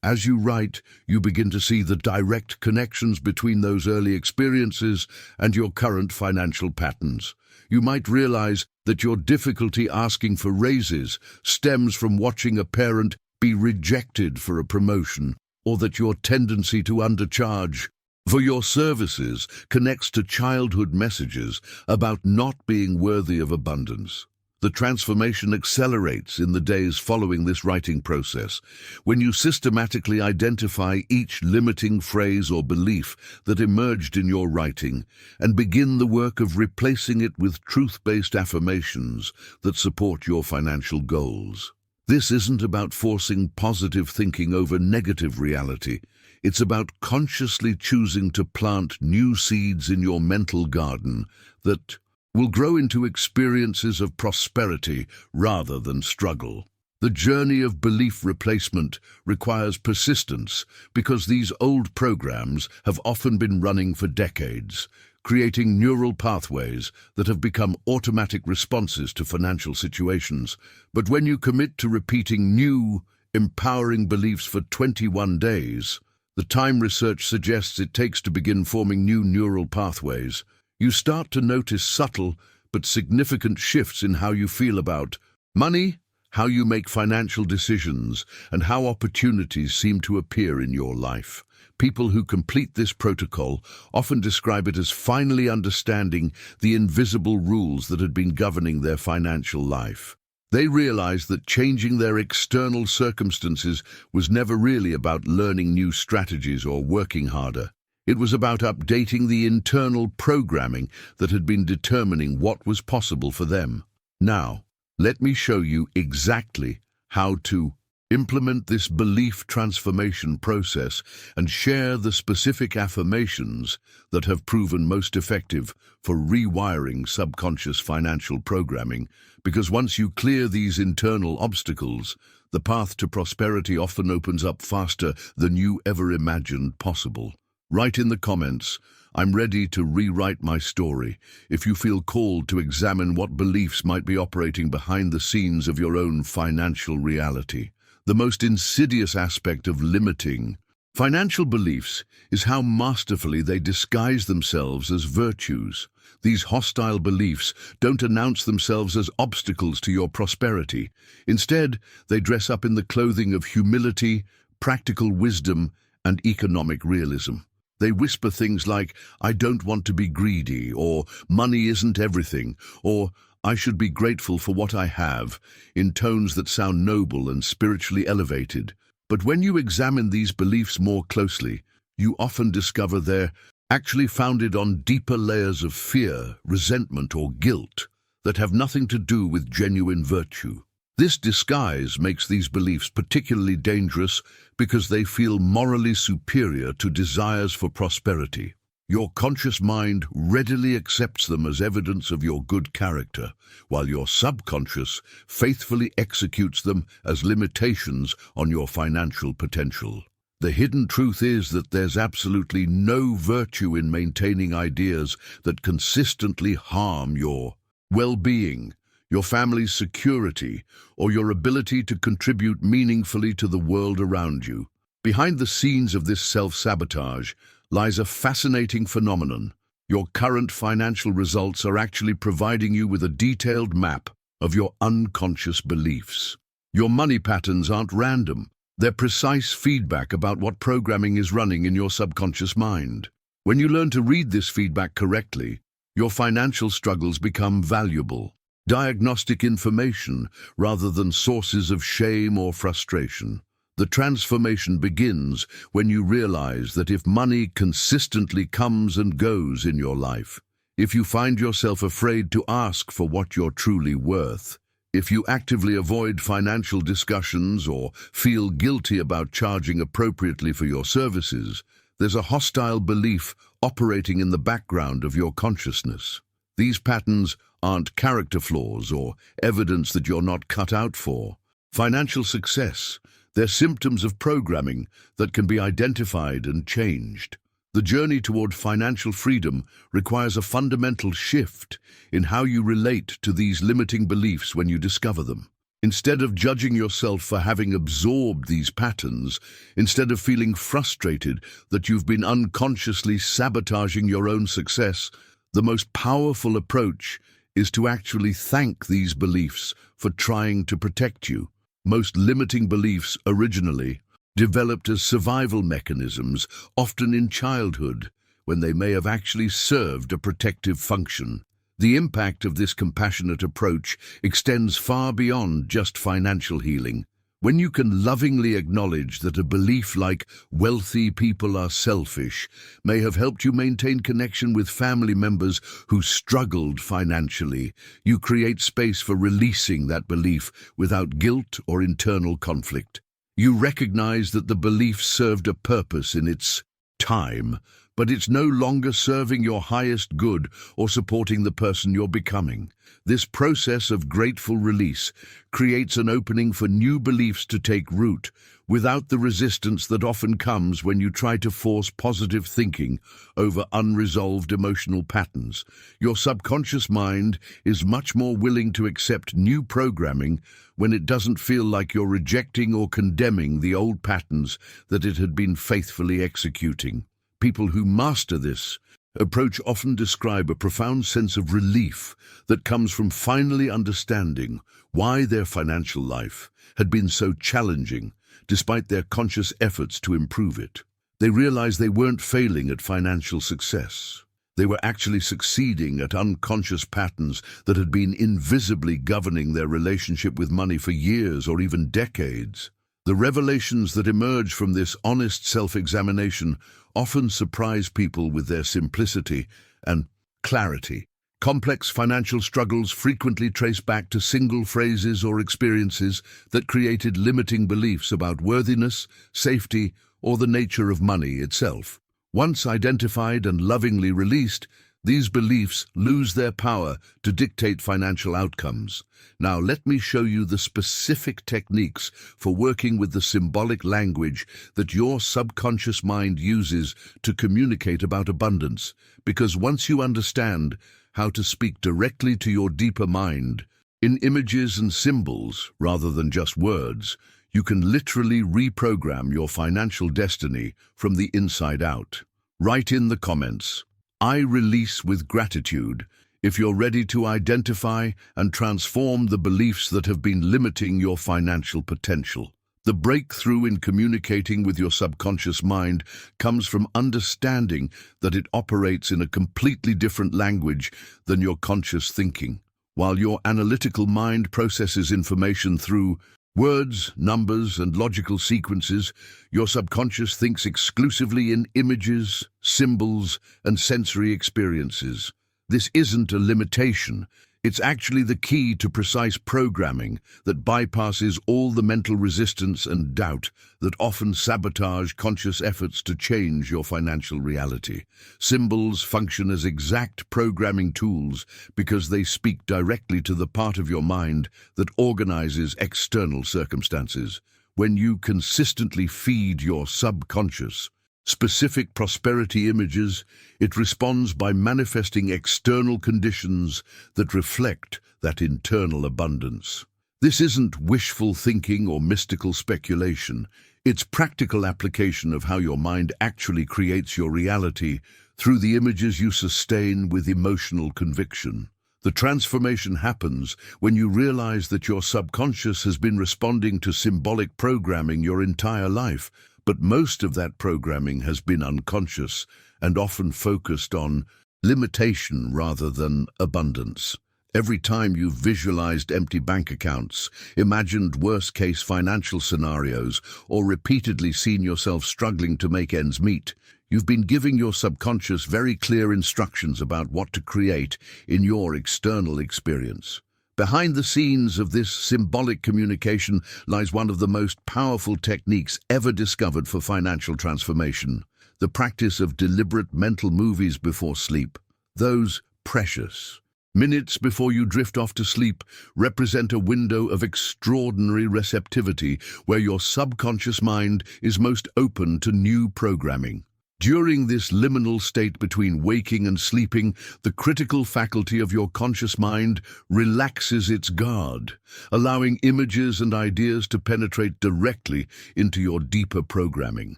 As you write, you begin to see the direct connections between those early experiences and your current financial patterns. You might realize that your difficulty asking for raises stems from watching a parent be rejected for a promotion, or that your tendency to undercharge for your services connects to childhood messages about not being worthy of abundance. The transformation accelerates in the days following this writing process, when you systematically identify each limiting phrase or belief that emerged in your writing and begin the work of replacing it with truth-based affirmations that support your financial goals. This isn't about forcing positive thinking over negative reality. It's about consciously choosing to plant new seeds in your mental garden that will grow into experiences of prosperity rather than struggle. The journey of belief replacement requires persistence because these old programs have often been running for decades, creating neural pathways that have become automatic responses to financial situations. But when you commit to repeating new, empowering beliefs for 21 days, the time research suggests it takes to begin forming new neural pathways, you start to notice subtle but significant shifts in how you feel about money, how you make financial decisions, and how opportunities seem to appear in your life. People who complete this protocol often describe it as finally understanding the invisible rules that had been governing their financial life. They realize that changing their external circumstances was never really about learning new strategies or working harder. It was about updating the internal programming that had been determining what was possible for them. Now, let me show you exactly how to implement this belief transformation process and share the specific affirmations that have proven most effective for rewiring subconscious financial programming, because once you clear these internal obstacles, the path to prosperity often opens up faster than you ever imagined possible. Write in the comments, "I'm ready to rewrite my story," if you feel called to examine what beliefs might be operating behind the scenes of your own financial reality. The most insidious aspect of limiting financial beliefs is how masterfully they disguise themselves as virtues. These hostile beliefs don't announce themselves as obstacles to your prosperity. Instead, they dress up in the clothing of humility, practical wisdom, and economic realism. They whisper things like, "I don't want to be greedy," or "money isn't everything," or "I should be grateful for what I have," in tones that sound noble and spiritually elevated. But when you examine these beliefs more closely, you often discover they're actually founded on deeper layers of fear, resentment, or guilt that have nothing to do with genuine virtue. This disguise makes these beliefs particularly dangerous because they feel morally superior to desires for prosperity. Your conscious mind readily accepts them as evidence of your good character, while your subconscious faithfully executes them as limitations on your financial potential. The hidden truth is that there's absolutely no virtue in maintaining ideas that consistently harm your well-being, your family's security, or your ability to contribute meaningfully to the world around you. Behind the scenes of this self-sabotage lies a fascinating phenomenon. Your current financial results are actually providing you with a detailed map of your unconscious beliefs. Your money patterns aren't random. They're precise feedback about what programming is running in your subconscious mind. When you learn to read this feedback correctly, your financial struggles become valuable, diagnostic information rather than sources of shame or frustration. The transformation begins when you realize that if money consistently comes and goes in your life, if you find yourself afraid to ask for what you're truly worth, if you actively avoid financial discussions or feel guilty about charging appropriately for your services, there's a hostile belief operating in the background of your consciousness. These patterns aren't character flaws or evidence that you're not cut out for financial success. They're symptoms of programming that can be identified and changed. The journey toward financial freedom requires a fundamental shift in how you relate to these limiting beliefs when you discover them. Instead of judging yourself for having absorbed these patterns, instead of feeling frustrated that you've been unconsciously sabotaging your own success, the most powerful approach is to actually thank these beliefs for trying to protect you. Most limiting beliefs originally developed as survival mechanisms, often in childhood, when they may have actually served a protective function. The impact of this compassionate approach extends far beyond just financial healing. When you can lovingly acknowledge that a belief like wealthy people are selfish may have helped you maintain connection with family members who struggled financially, you create space for releasing that belief without guilt or internal conflict. You recognize that the belief served a purpose in its time, but it's no longer serving your highest good or supporting the person you're becoming. This process of grateful release creates an opening for new beliefs to take root, without the resistance that often comes when you try to force positive thinking over unresolved emotional patterns. Your subconscious mind is much more willing to accept new programming when it doesn't feel like you're rejecting or condemning the old patterns that it had been faithfully executing. People who master this approach often describe a profound sense of relief that comes from finally understanding why their financial life had been so challenging despite their conscious efforts to improve it. They realize they weren't failing at financial success. They were actually succeeding at unconscious patterns that had been invisibly governing their relationship with money for years or even decades. The revelations that emerge from this honest self-examination often surprise people with their simplicity and clarity. Complex financial struggles frequently trace back to single phrases or experiences that created limiting beliefs about worthiness, safety, or the nature of money itself. Once identified and lovingly released, these beliefs lose their power to dictate financial outcomes. Now let me show you the specific techniques for working with the symbolic language that your subconscious mind uses to communicate about abundance. Because once you understand how to speak directly to your deeper mind, in images and symbols rather than just words, you can literally reprogram your financial destiny from the inside out. Write in the comments, "I release with gratitude," if you're ready to identify and transform the beliefs that have been limiting your financial potential. The breakthrough in communicating with your subconscious mind comes from understanding that it operates in a completely different language than your conscious thinking. While your analytical mind processes information through Words, numbers, and logical sequences, your subconscious thinks exclusively in images, symbols, and sensory experiences. This isn't a limitation. It's actually the key to precise programming that bypasses all the mental resistance and doubt that often sabotage conscious efforts to change your financial reality. Symbols function as exact programming tools because they speak directly to the part of your mind that organizes external circumstances. When you consistently feed your subconscious specific prosperity images, it responds by manifesting external conditions that reflect that internal abundance. This isn't wishful thinking or mystical speculation. It's practical application of how your mind actually creates your reality through the images you sustain with emotional conviction. The transformation happens when you realize that your subconscious has been responding to symbolic programming your entire life, but most of that programming has been unconscious and often focused on limitation rather than abundance. Every time you've visualized empty bank accounts, imagined worst-case financial scenarios, or repeatedly seen yourself struggling to make ends meet, you've been giving your subconscious very clear instructions about what to create in your external experience. Behind the scenes of this symbolic communication lies one of the most powerful techniques ever discovered for financial transformation: the practice of deliberate mental movies before sleep. Those precious minutes before you drift off to sleep represent a window of extraordinary receptivity where your subconscious mind is most open to new programming. During this liminal state between waking and sleeping, the critical faculty of your conscious mind relaxes its guard, allowing images and ideas to penetrate directly into your deeper programming.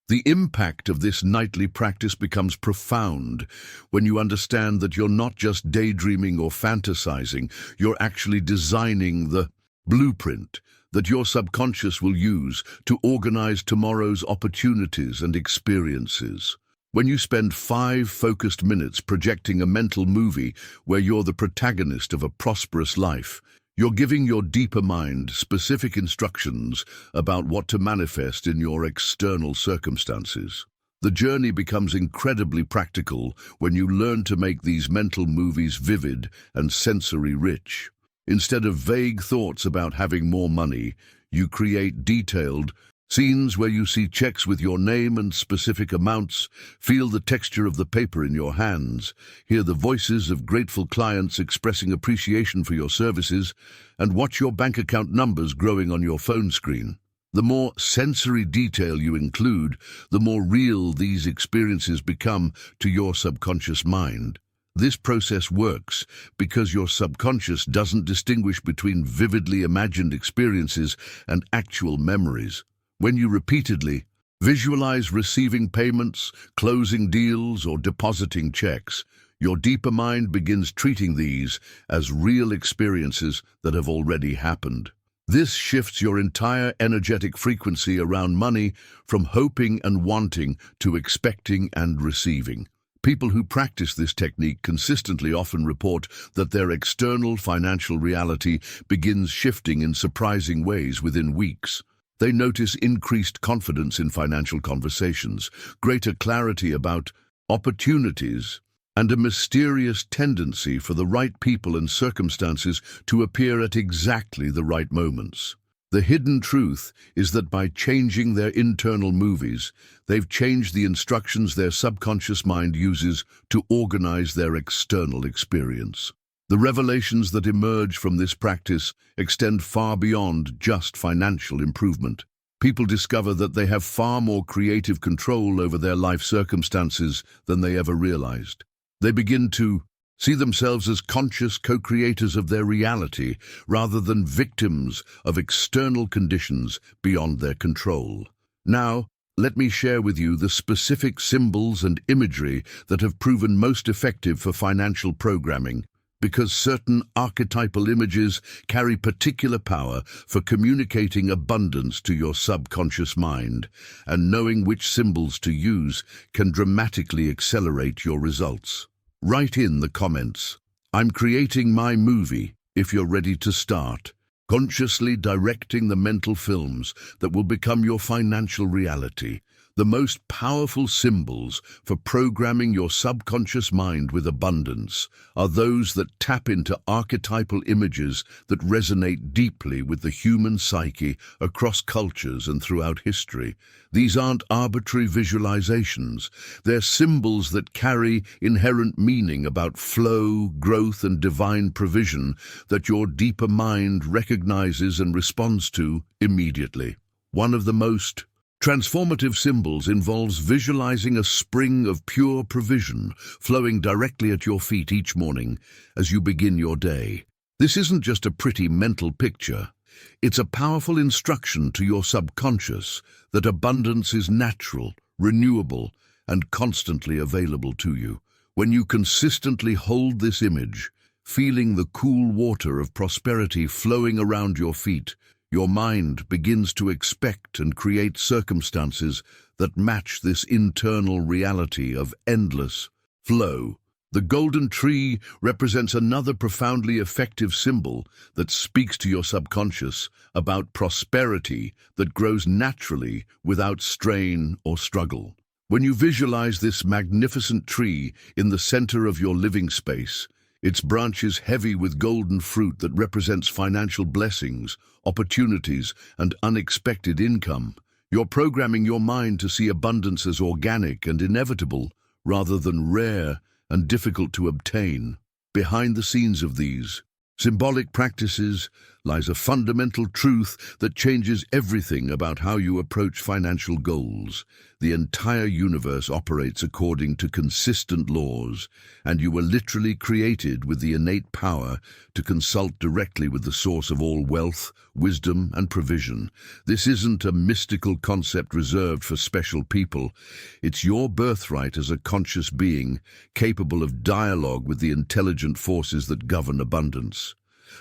The impact of this nightly practice becomes profound when you understand that you're not just daydreaming or fantasizing, you're actually designing the blueprint that your subconscious will use to organize tomorrow's opportunities and experiences. When you spend 5 focused minutes projecting a mental movie where you're the protagonist of a prosperous life, you're giving your deeper mind specific instructions about what to manifest in your external circumstances. The journey becomes incredibly practical when you learn to make these mental movies vivid and sensory rich. Instead of vague thoughts about having more money, you create detailed scenes where you see checks with your name and specific amounts, feel the texture of the paper in your hands, hear the voices of grateful clients expressing appreciation for your services, and watch your bank account numbers growing on your phone screen. The more sensory detail you include, the more real these experiences become to your subconscious mind. This process works because your subconscious doesn't distinguish between vividly imagined experiences and actual memories. When you repeatedly visualize receiving payments, closing deals, or depositing checks, your deeper mind begins treating these as real experiences that have already happened. This shifts your entire energetic frequency around money from hoping and wanting to expecting and receiving. People who practice this technique consistently often report that their external financial reality begins shifting in surprising ways within weeks. They notice increased confidence in financial conversations, greater clarity about opportunities, and a mysterious tendency for the right people and circumstances to appear at exactly the right moments. The hidden truth is that by changing their internal movies, they've changed the instructions their subconscious mind uses to organize their external experience. The revelations that emerge from this practice extend far beyond just financial improvement. People discover that they have far more creative control over their life circumstances than they ever realized. They begin to see themselves as conscious co-creators of their reality rather than victims of external conditions beyond their control. Now, let me share with you the specific symbols and imagery that have proven most effective for financial programming, because certain archetypal images carry particular power for communicating abundance to your subconscious mind, and knowing which symbols to use can dramatically accelerate your results. Write in the comments, "I'm creating my movie," if you're ready to start. consciously directing the mental films that will become your financial reality. The most powerful symbols for programming your subconscious mind with abundance are those that tap into archetypal images that resonate deeply with the human psyche across cultures and throughout history. These aren't arbitrary visualizations. They're symbols that carry inherent meaning about flow, growth, and divine provision that your deeper mind recognizes and responds to immediately. One of the most transformative symbols involves visualizing a spring of pure provision flowing directly at your feet each morning as you begin your day. This isn't just a pretty mental picture. It's a powerful instruction to your subconscious that abundance is natural, renewable, and constantly available to you. When you consistently hold this image, feeling the cool water of prosperity flowing around your feet, your mind begins to expect and create circumstances that match this internal reality of endless flow. The golden tree represents another profoundly effective symbol that speaks to your subconscious about prosperity that grows naturally without strain or struggle. When you visualize this magnificent tree in the center of your living space, its branches heavy with golden fruit that represents financial blessings, opportunities, and unexpected income, you're programming your mind to see abundance as organic and inevitable rather than rare and difficult to obtain. Behind the scenes of these symbolic practices lies a fundamental truth that changes everything about how you approach financial goals. The entire universe operates according to consistent laws, and you were literally created with the innate power to consult directly with the source of all wealth, wisdom, and provision. This isn't a mystical concept reserved for special people. It's your birthright as a conscious being, capable of dialogue with the intelligent forces that govern abundance.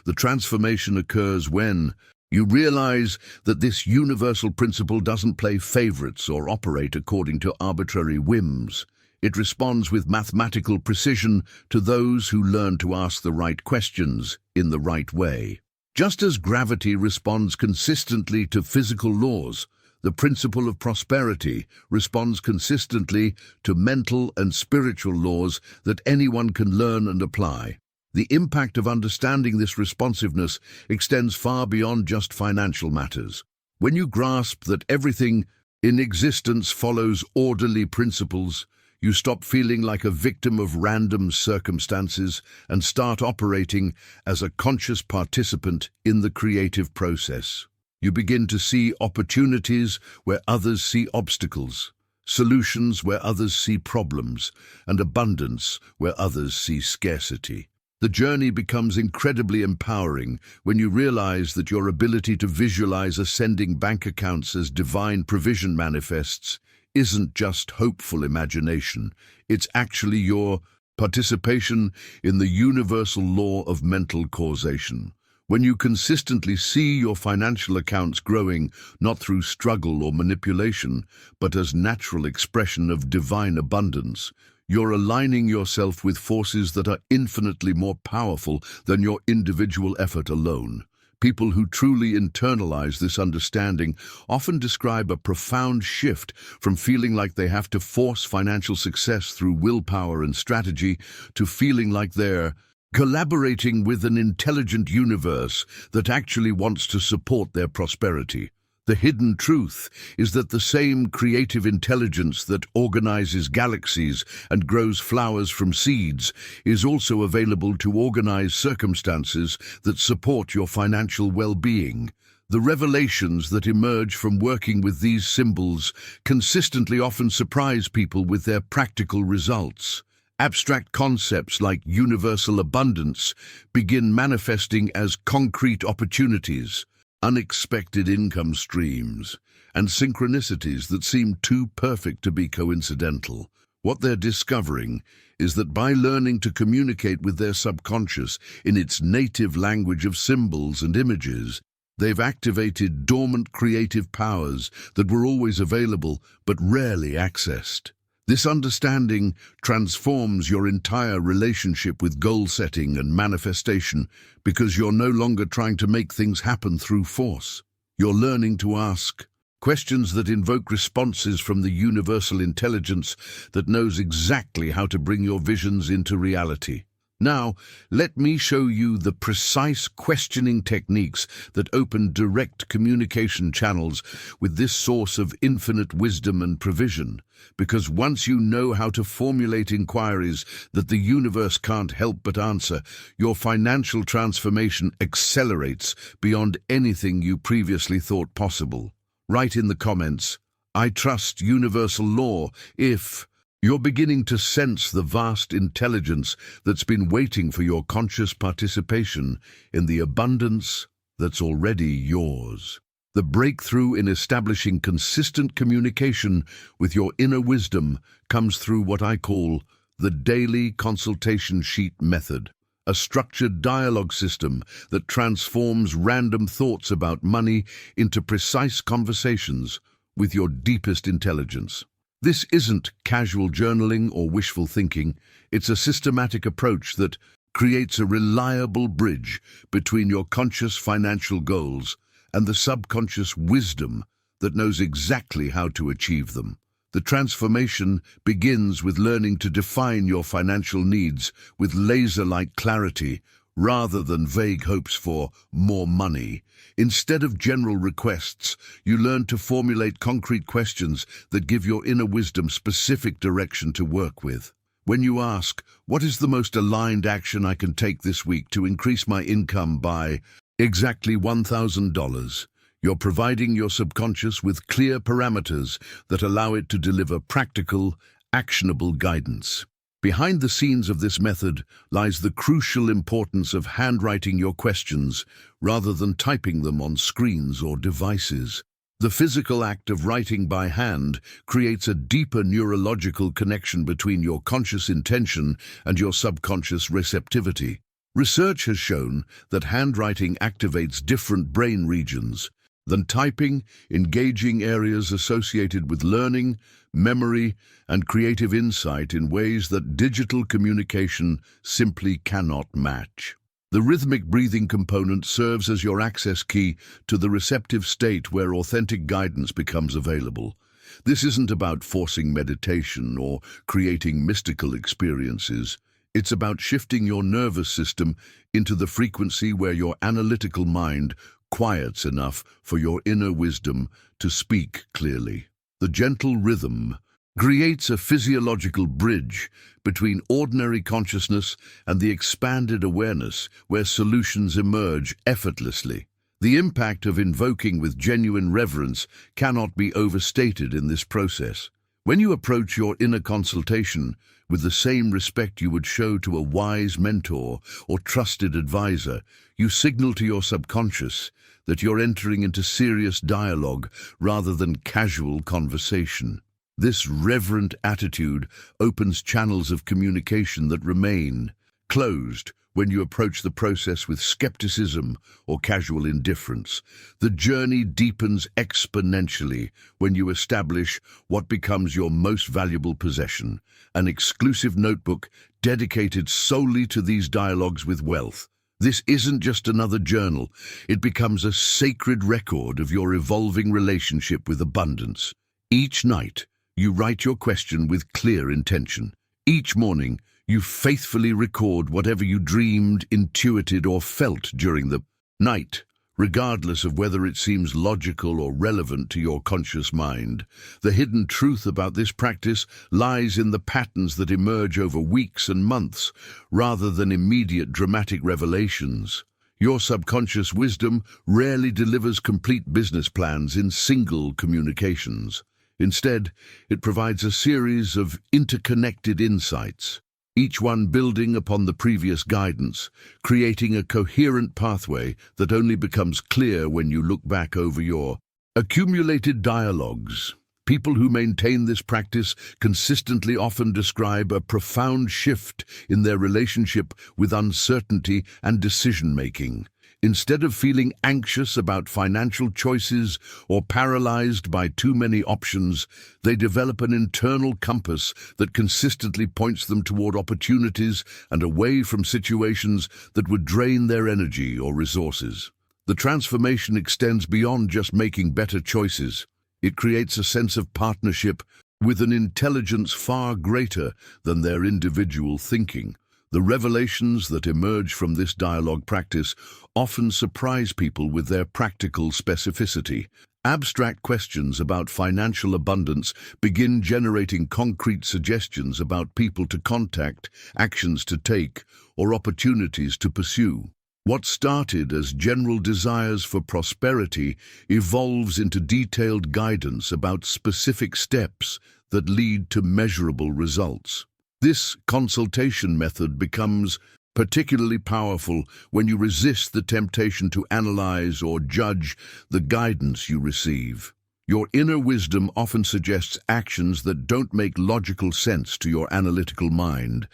The transformation occurs when you realize that this universal principle doesn't play favorites or operate according to arbitrary whims. It responds with mathematical precision to those who learn to ask the right questions in the right way. Just as gravity responds consistently to physical laws, the principle of prosperity responds consistently to mental and spiritual laws that anyone can learn and apply. The impact of understanding this responsiveness extends far beyond just financial matters. When you grasp that everything in existence follows orderly principles, you stop feeling like a victim of random circumstances and start operating as a conscious participant in the creative process. You begin to see opportunities where others see obstacles, solutions where others see problems, and abundance where others see scarcity. The journey becomes incredibly empowering when you realize that your ability to visualize ascending bank accounts as divine provision manifests isn't just hopeful imagination. It's actually your participation in the universal law of mental causation. When you consistently see your financial accounts growing, not through struggle or manipulation, but as natural expression of divine abundance, you're aligning yourself with forces that are infinitely more powerful than your individual effort alone. People who truly internalize this understanding often describe a profound shift from feeling like they have to force financial success through willpower and strategy to feeling like they're collaborating with an intelligent universe that actually wants to support their prosperity. The hidden truth is that the same creative intelligence that organizes galaxies and grows flowers from seeds is also available to organize circumstances that support your financial well-being. The revelations that emerge from working with these symbols consistently often surprise people with their practical results. Abstract concepts like universal abundance begin manifesting as concrete opportunities, unexpected income streams, and synchronicities that seem too perfect to be coincidental. What they're discovering is that by learning to communicate with their subconscious in its native language of symbols and images, they've activated dormant creative powers that were always available but rarely accessed. This understanding transforms your entire relationship with goal setting and manifestation because you're no longer trying to make things happen through force. You're learning to ask questions that invoke responses from the universal intelligence that knows exactly how to bring your visions into reality. Now, let me show you the precise questioning techniques that open direct communication channels with this source of infinite wisdom and provision. Because once you know how to formulate inquiries that the universe can't help but answer, your financial transformation accelerates beyond anything you previously thought possible. Write in the comments, "I trust universal law," if you're beginning to sense the vast intelligence that's been waiting for your conscious participation in the abundance that's already yours. The breakthrough in establishing consistent communication with your inner wisdom comes through what I call the daily consultation sheet method, a structured dialogue system that transforms random thoughts about money into precise conversations with your deepest intelligence. This isn't casual journaling or wishful thinking. It's a systematic approach that creates a reliable bridge between your conscious financial goals and the subconscious wisdom that knows exactly how to achieve them. The transformation begins with learning to define your financial needs with laser-like clarity rather than vague hopes for more money. Instead of general requests, you learn to formulate concrete questions that give your inner wisdom specific direction to work with. When you ask, "What is the most aligned action I can take this week to increase my income by exactly $1,000, you're providing your subconscious with clear parameters that allow it to deliver practical, actionable guidance. Behind the scenes of this method lies the crucial importance of handwriting your questions rather than typing them on screens or devices. The physical act of writing by hand creates a deeper neurological connection between your conscious intention and your subconscious receptivity. Research has shown that handwriting activates different brain regions than typing, engaging areas associated with learning, memory, and creative insight in ways that digital communication simply cannot match. The rhythmic breathing component serves as your access key to the receptive state where authentic guidance becomes available. This isn't about forcing meditation or creating mystical experiences. It's about shifting your nervous system into the frequency where your analytical mind quiets enough for your inner wisdom to speak clearly. The gentle rhythm creates a physiological bridge between ordinary consciousness and the expanded awareness where solutions emerge effortlessly. The impact of invoking with genuine reverence cannot be overstated in this process. When you approach your inner consultation with the same respect you would show to a wise mentor or trusted advisor, you signal to your subconscious that you're entering into serious dialogue rather than casual conversation. This reverent attitude opens channels of communication that remain closed when you approach the process with skepticism or casual indifference. The journey deepens exponentially when you establish what becomes your most valuable possession, an exclusive notebook dedicated solely to these dialogues with wealth. This isn't just another journal. It becomes a sacred record of your evolving relationship with abundance. Each night, you write your question with clear intention. Each morning, you faithfully record whatever you dreamed, intuited, or felt during the night, regardless of whether it seems logical or relevant to your conscious mind. The hidden truth about this practice lies in the patterns that emerge over weeks and months, rather than immediate dramatic revelations. Your subconscious wisdom rarely delivers complete business plans in single communications. Instead, it provides a series of interconnected insights, each one building upon the previous guidance, creating a coherent pathway that only becomes clear when you look back over your accumulated dialogues. People who maintain this practice consistently often describe a profound shift in their relationship with uncertainty and decision-making. Instead of feeling anxious about financial choices or paralyzed by too many options, they develop an internal compass that consistently points them toward opportunities and away from situations that would drain their energy or resources. The transformation extends beyond just making better choices. It creates a sense of partnership with an intelligence far greater than their individual thinking. The revelations that emerge from this dialogue practice often surprise people with their practical specificity. Abstract questions about financial abundance begin generating concrete suggestions about people to contact, actions to take, or opportunities to pursue. What started as general desires for prosperity evolves into detailed guidance about specific steps that lead to measurable results. This consultation method becomes particularly powerful when you resist the temptation to analyze or judge the guidance you receive. Your inner wisdom often suggests actions that don't make logical sense to your analytical mind,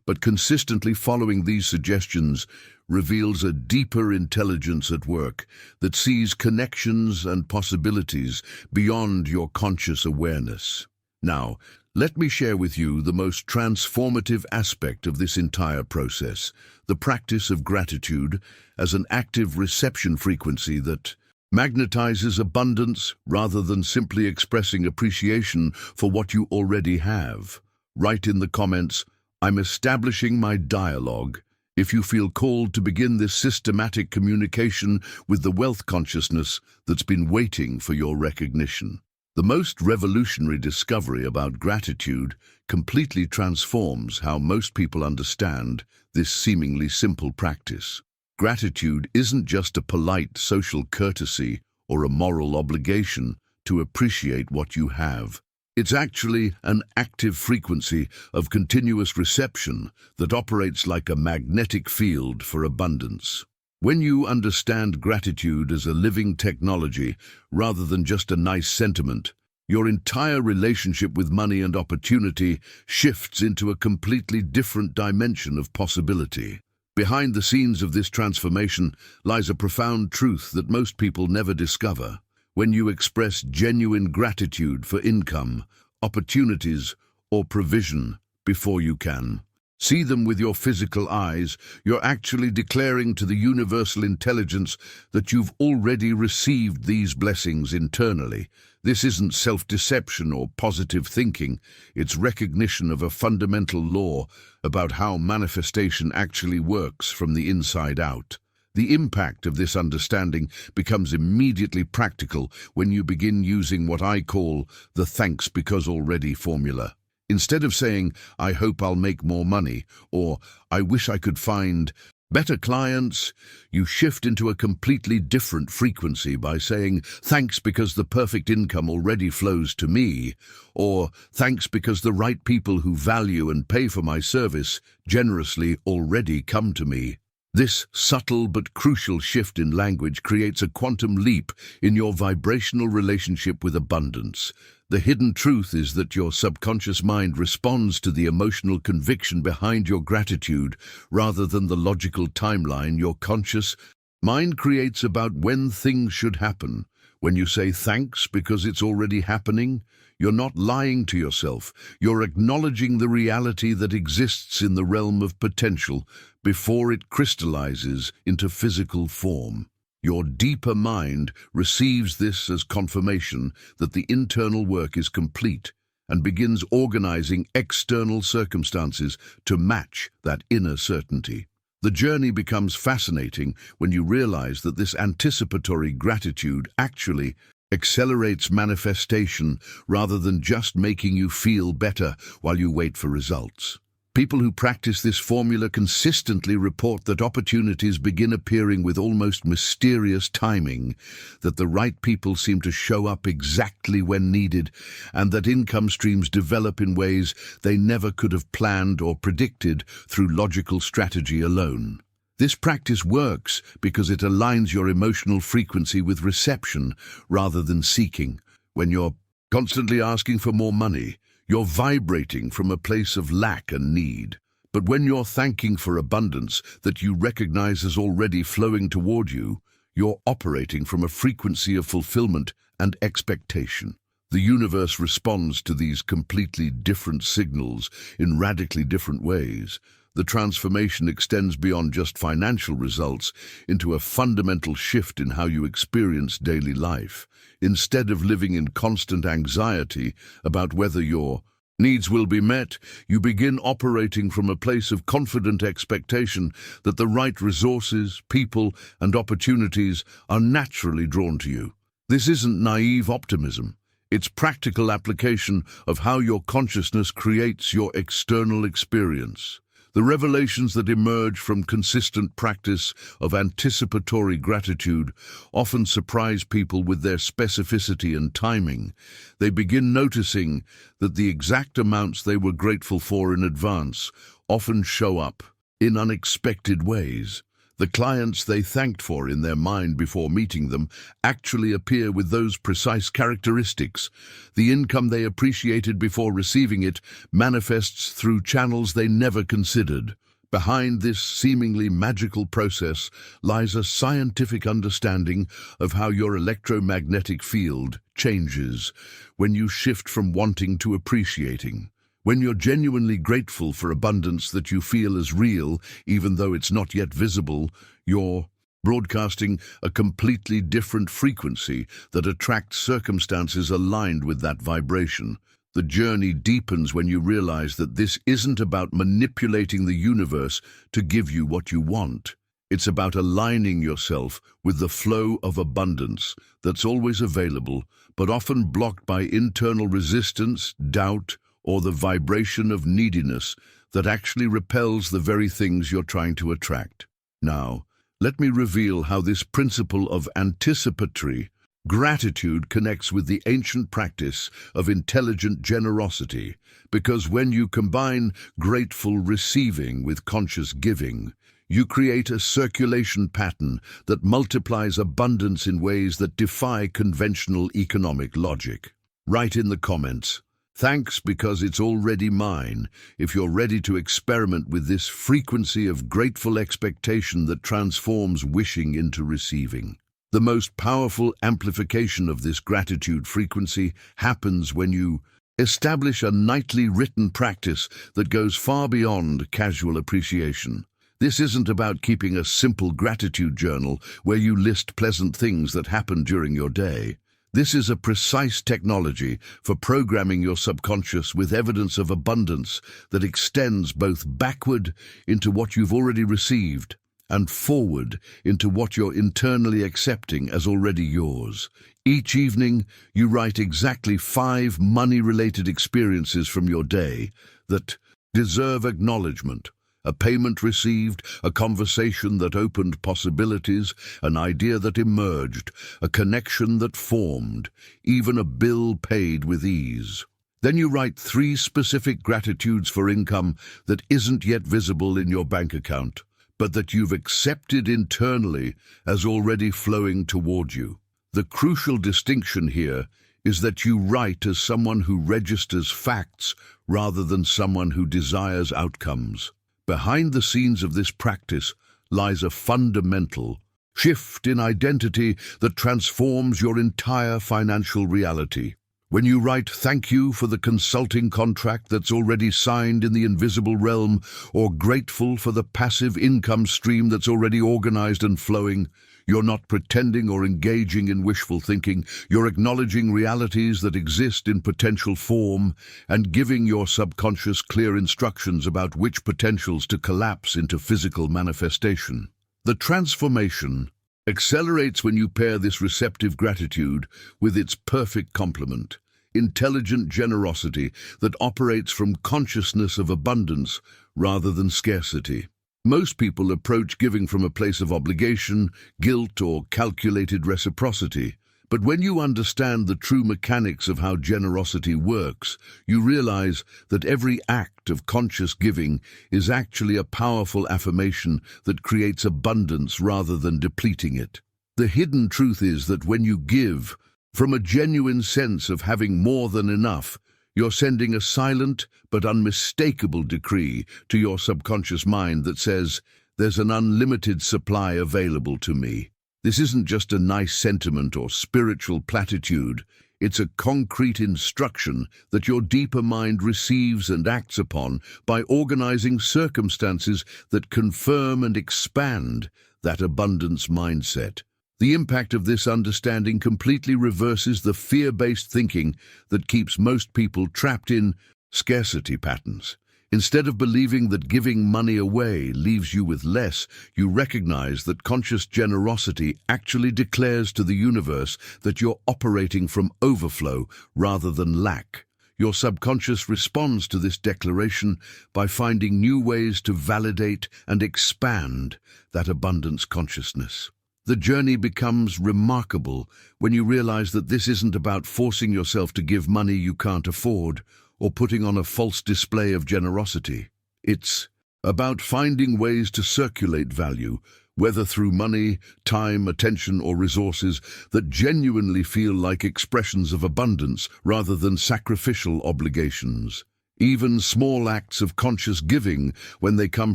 but consistently following these suggestions reveals a deeper intelligence at work that sees connections and possibilities beyond your conscious awareness. Now, let me share with you the most transformative aspect of this entire process, the practice of gratitude as an active reception frequency that magnetizes abundance rather than simply expressing appreciation for what you already have. Write in the comments, "I'm establishing my dialogue," if you feel called to begin this systematic communication with the wealth consciousness that's been waiting for your recognition. The most revolutionary discovery about gratitude completely transforms how most people understand this seemingly simple practice. Gratitude isn't just a polite social courtesy or a moral obligation to appreciate what you have. It's actually an active frequency of continuous reception that operates like a magnetic field for abundance. When you understand gratitude as a living technology rather than just a nice sentiment, your entire relationship with money and opportunity shifts into a completely different dimension of possibility. Behind the scenes of this transformation lies a profound truth that most people never discover. When you express genuine gratitude for income, opportunities, or provision before you can see them with your physical eyes, you're actually declaring to the universal intelligence that you've already received these blessings internally. This isn't self-deception or positive thinking. It's recognition of a fundamental law about how manifestation actually works from the inside out. The impact of this understanding becomes immediately practical when you begin using what I call the thanks because already formula. Instead of saying, "I hope I'll make more money," or "I wish I could find better clients," you shift into a completely different frequency by saying, "Thanks because the perfect income already flows to me," or "Thanks because the right people who value and pay for my service generously already come to me." This subtle but crucial shift in language creates a quantum leap in your vibrational relationship with abundance. The hidden truth is that your subconscious mind responds to the emotional conviction behind your gratitude rather than the logical timeline your conscious mind creates about when things should happen. When you say thanks because it's already happening, you're not lying to yourself. You're acknowledging the reality that exists in the realm of potential before it crystallizes into physical form. Your deeper mind receives this as confirmation that the internal work is complete and begins organizing external circumstances to match that inner certainty. The journey becomes fascinating when you realize that this anticipatory gratitude actually accelerates manifestation rather than just making you feel better while you wait for results. People who practice this formula consistently report that opportunities begin appearing with almost mysterious timing, that the right people seem to show up exactly when needed, and that income streams develop in ways they never could have planned or predicted through logical strategy alone. This practice works because it aligns your emotional frequency with reception rather than seeking. When you're constantly asking for more money, you're vibrating from a place of lack and need. But when you're thanking for abundance that you recognize as already flowing toward you, you're operating from a frequency of fulfillment and expectation. The universe responds to these completely different signals in radically different ways. The transformation extends beyond just financial results into a fundamental shift in how you experience daily life. Instead of living in constant anxiety about whether your needs will be met, you begin operating from a place of confident expectation that the right resources, people, and opportunities are naturally drawn to you. This isn't naive optimism. It's practical application of how your consciousness creates your external experience. The revelations that emerge from consistent practice of anticipatory gratitude often surprise people with their specificity and timing. They begin noticing that the exact amounts they were grateful for in advance often show up in unexpected ways. The clients they thanked for in their mind before meeting them actually appear with those precise characteristics. The income they appreciated before receiving it manifests through channels they never considered. Behind this seemingly magical process lies a scientific understanding of how your electromagnetic field changes when you shift from wanting to appreciating. When you're genuinely grateful for abundance that you feel as real, even though it's not yet visible, you're broadcasting a completely different frequency that attracts circumstances aligned with that vibration. The journey deepens when you realize that this isn't about manipulating the universe to give you what you want. It's about aligning yourself with the flow of abundance that's always available, but often blocked by internal resistance, doubt, or the vibration of neediness that actually repels the very things you're trying to attract. Now, let me reveal how this principle of anticipatory gratitude connects with the ancient practice of intelligent generosity, because when you combine grateful receiving with conscious giving, you create a circulation pattern that multiplies abundance in ways that defy conventional economic logic. Write in the comments, "Thanks because it's already mine," if you're ready to experiment with this frequency of grateful expectation that transforms wishing into receiving. The most powerful amplification of this gratitude frequency happens when you establish a nightly written practice that goes far beyond casual appreciation. This isn't about keeping a simple gratitude journal where you list pleasant things that happened during your day. This is a precise technology for programming your subconscious with evidence of abundance that extends both backward into what you've already received and forward into what you're internally accepting as already yours. Each evening, you write exactly 5 money-related experiences from your day that deserve acknowledgement. A payment received, a conversation that opened possibilities, an idea that emerged, a connection that formed, even a bill paid with ease. Then you write 3 specific gratitudes for income that isn't yet visible in your bank account, but that you've accepted internally as already flowing toward you. The crucial distinction here is that you write as someone who registers facts rather than someone who desires outcomes. Behind the scenes of this practice lies a fundamental shift in identity that transforms your entire financial reality. When you write "thank you for the consulting contract that's already signed in the invisible realm," or "grateful for the passive income stream that's already organized and flowing," you're not pretending or engaging in wishful thinking. You're acknowledging realities that exist in potential form and giving your subconscious clear instructions about which potentials to collapse into physical manifestation. The transformation accelerates when you pair this receptive gratitude with its perfect complement, intelligent generosity that operates from consciousness of abundance rather than scarcity. Most people approach giving from a place of obligation, guilt, or calculated reciprocity. But when you understand the true mechanics of how generosity works, you realize that every act of conscious giving is actually a powerful affirmation that creates abundance rather than depleting it. The hidden truth is that when you give from a genuine sense of having more than enough, You're sending a silent but unmistakable decree to your subconscious mind that says, there's an unlimited supply available to me. This isn't just a nice sentiment or spiritual platitude. It's a concrete instruction that your deeper mind receives and acts upon by organizing circumstances that confirm and expand that abundance mindset. The impact of this understanding completely reverses the fear-based thinking that keeps most people trapped in scarcity patterns. Instead of believing that giving money away leaves you with less, you recognize that conscious generosity actually declares to the universe that you're operating from overflow rather than lack. Your subconscious responds to this declaration by finding new ways to validate and expand that abundance consciousness. The journey becomes remarkable when you realize that this isn't about forcing yourself to give money you can't afford or putting on a false display of generosity. It's about finding ways to circulate value, whether through money, time, attention, or resources that genuinely feel like expressions of abundance rather than sacrificial obligations. Even small acts of conscious giving, when they come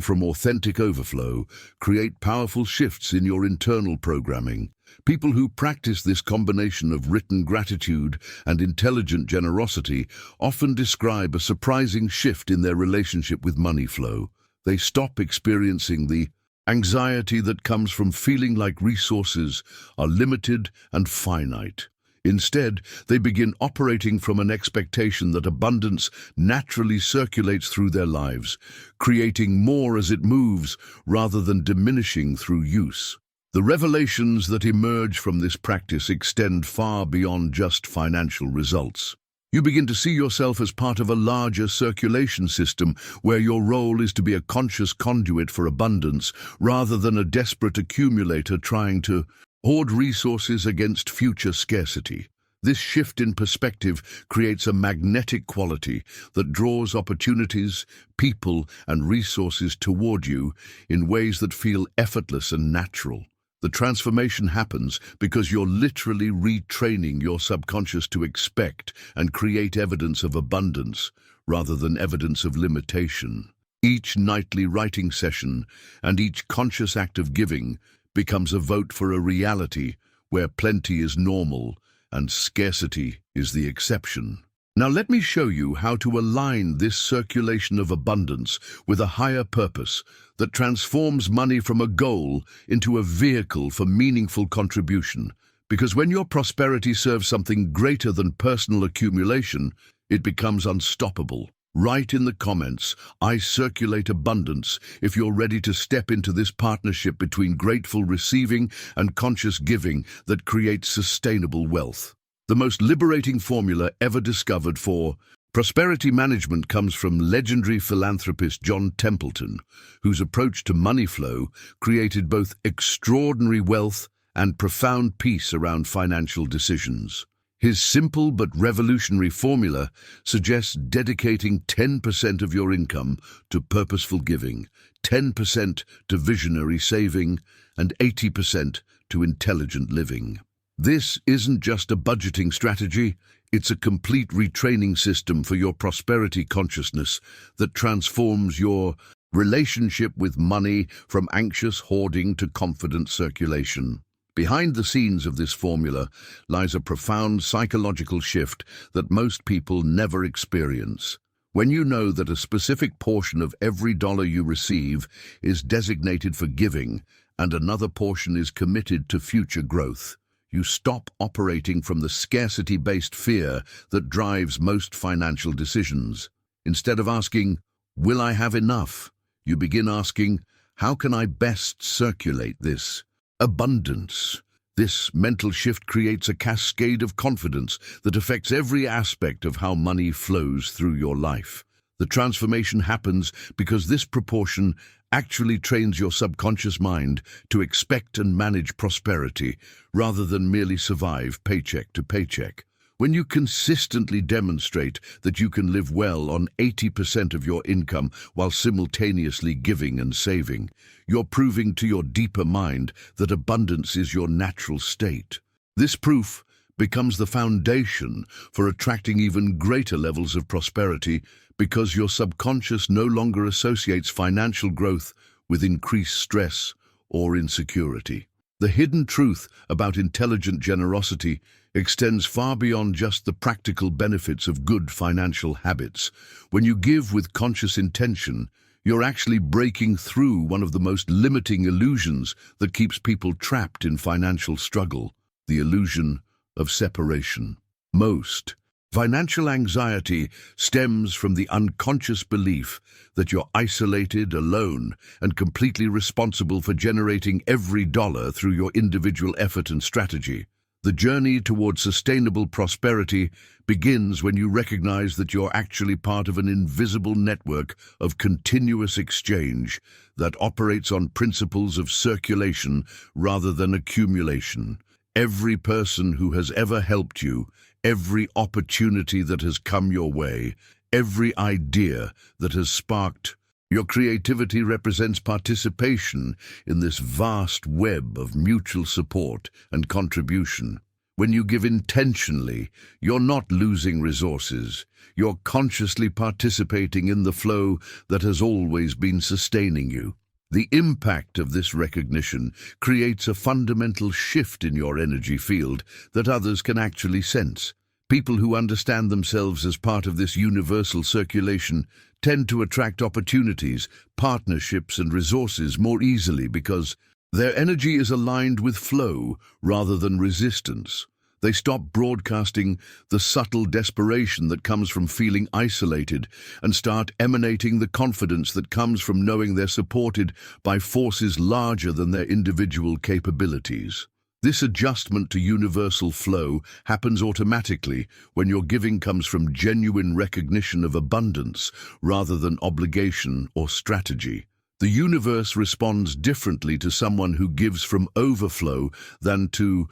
from authentic overflow, create powerful shifts in your internal programming. People who practice this combination of written gratitude and intelligent generosity often describe a surprising shift in their relationship with money flow. They stop experiencing the anxiety that comes from feeling like resources are limited and finite. Instead, they begin operating from an expectation that abundance naturally circulates through their lives, creating more as it moves rather than diminishing through use. The revelations that emerge from this practice extend far beyond just financial results. You begin to see yourself as part of a larger circulation system where your role is to be a conscious conduit for abundance rather than a desperate accumulator trying to hoard resources against future scarcity. This shift in perspective creates a magnetic quality that draws opportunities, people, and resources toward you in ways that feel effortless and natural. The transformation happens because you're literally retraining your subconscious to expect and create evidence of abundance rather than evidence of limitation. Each nightly writing session and each conscious act of giving becomes a vote for a reality where plenty is normal and scarcity is the exception. Now let me show you how to align this circulation of abundance with a higher purpose that transforms money from a goal into a vehicle for meaningful contribution. Because when your prosperity serves something greater than personal accumulation, it becomes unstoppable. Write in the comments, "I circulate abundance," if you're ready to step into this partnership between grateful receiving and conscious giving that creates sustainable wealth. The most liberating formula ever discovered for prosperity management comes from legendary philanthropist John Templeton, whose approach to money flow created both extraordinary wealth and profound peace around financial decisions. His simple but revolutionary formula suggests dedicating 10% of your income to purposeful giving, 10% to visionary saving, and 80% to intelligent living. This isn't just a budgeting strategy, it's a complete retraining system for your prosperity consciousness that transforms your relationship with money from anxious hoarding to confident circulation. Behind the scenes of this formula lies a profound psychological shift that most people never experience. When you know that a specific portion of every dollar you receive is designated for giving and another portion is committed to future growth, you stop operating from the scarcity-based fear that drives most financial decisions. Instead of asking, "Will I have enough?" you begin asking, "How can I best circulate this abundance?" This mental shift creates a cascade of confidence that affects every aspect of how money flows through your life. The transformation happens because this proportion actually trains your subconscious mind to expect and manage prosperity rather than merely survive paycheck to paycheck. When you consistently demonstrate that you can live well on 80% of your income while simultaneously giving and saving, you're proving to your deeper mind that abundance is your natural state. This proof becomes the foundation for attracting even greater levels of prosperity because your subconscious no longer associates financial growth with increased stress or insecurity. The hidden truth about intelligent generosity extends far beyond just the practical benefits of good financial habits. When you give with conscious intention, you're actually breaking through one of the most limiting illusions that keeps people trapped in financial struggle, the illusion of separation. Most financial anxiety stems from the unconscious belief that you're isolated, alone, and completely responsible for generating every dollar through your individual effort and strategy. The journey towards sustainable prosperity begins when you recognize that you're actually part of an invisible network of continuous exchange that operates on principles of circulation rather than accumulation. Every person who has ever helped you, every opportunity that has come your way, every idea that has sparked your creativity represents participation in this vast web of mutual support and contribution. When you give intentionally, you're not losing resources. You're consciously participating in the flow that has always been sustaining you. The impact of this recognition creates a fundamental shift in your energy field that others can actually sense. People who understand themselves as part of this universal circulation tend to attract opportunities, partnerships, and resources more easily because their energy is aligned with flow rather than resistance. They stop broadcasting the subtle desperation that comes from feeling isolated and start emanating the confidence that comes from knowing they're supported by forces larger than their individual capabilities. This adjustment to universal flow happens automatically when your giving comes from genuine recognition of abundance rather than obligation or strategy. The universe responds differently to someone who gives from overflow than to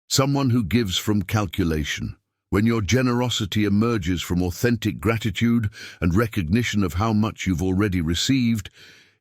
someone who gives from calculation. When your generosity emerges from authentic gratitude and recognition of how much you've already received,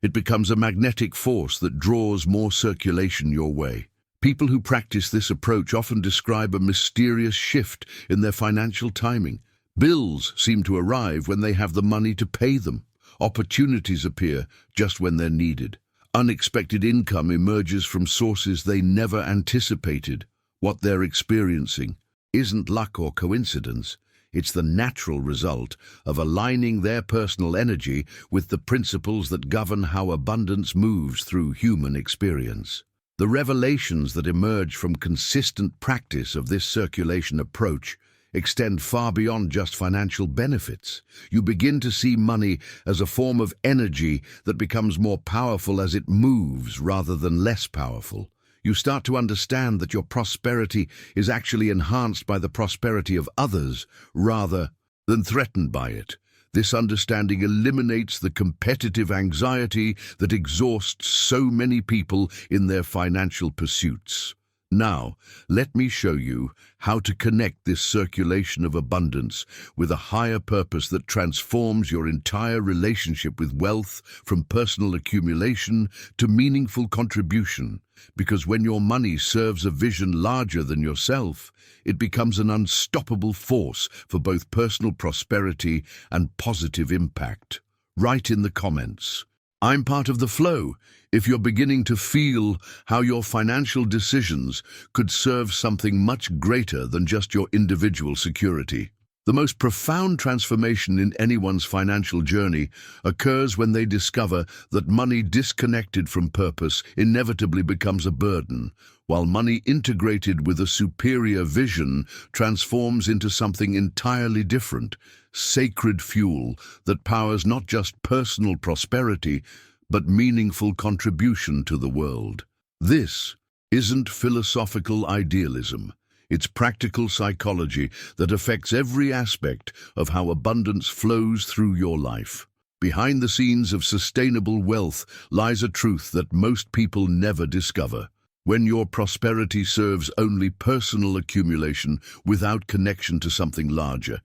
it becomes a magnetic force that draws more circulation your way. People who practice this approach often describe a mysterious shift in their financial timing. Bills seem to arrive when they have the money to pay them. Opportunities appear just when they're needed. Unexpected income emerges from sources they never anticipated. What they're experiencing isn't luck or coincidence. It's the natural result of aligning their personal energy with the principles that govern how abundance moves through human experience. The revelations that emerge from consistent practice of this circulation approach extend far beyond just financial benefits. You begin to see money as a form of energy that becomes more powerful as it moves rather than less powerful. You start to understand that your prosperity is actually enhanced by the prosperity of others rather than threatened by it. This understanding eliminates the competitive anxiety that exhausts so many people in their financial pursuits. Now, let me show you how to connect this circulation of abundance with a higher purpose that transforms your entire relationship with wealth from personal accumulation to meaningful contribution. Because when your money serves a vision larger than yourself, it becomes an unstoppable force for both personal prosperity and positive impact. Write in the comments, "I'm part of the flow," if you're beginning to feel how your financial decisions could serve something much greater than just your individual security. The most profound transformation in anyone's financial journey occurs when they discover that money disconnected from purpose inevitably becomes a burden, while money integrated with a superior vision transforms into something entirely different, sacred fuel that powers not just personal prosperity, but meaningful contribution to the world. This isn't philosophical idealism. It's practical psychology that affects every aspect of how abundance flows through your life. Behind the scenes of sustainable wealth lies a truth that most people never discover. When your prosperity serves only personal accumulation without connection to something larger,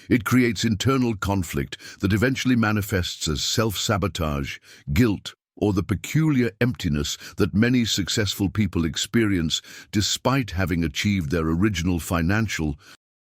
it creates internal conflict that eventually manifests as self-sabotage, guilt, or the peculiar emptiness that many successful people experience despite having achieved their original financial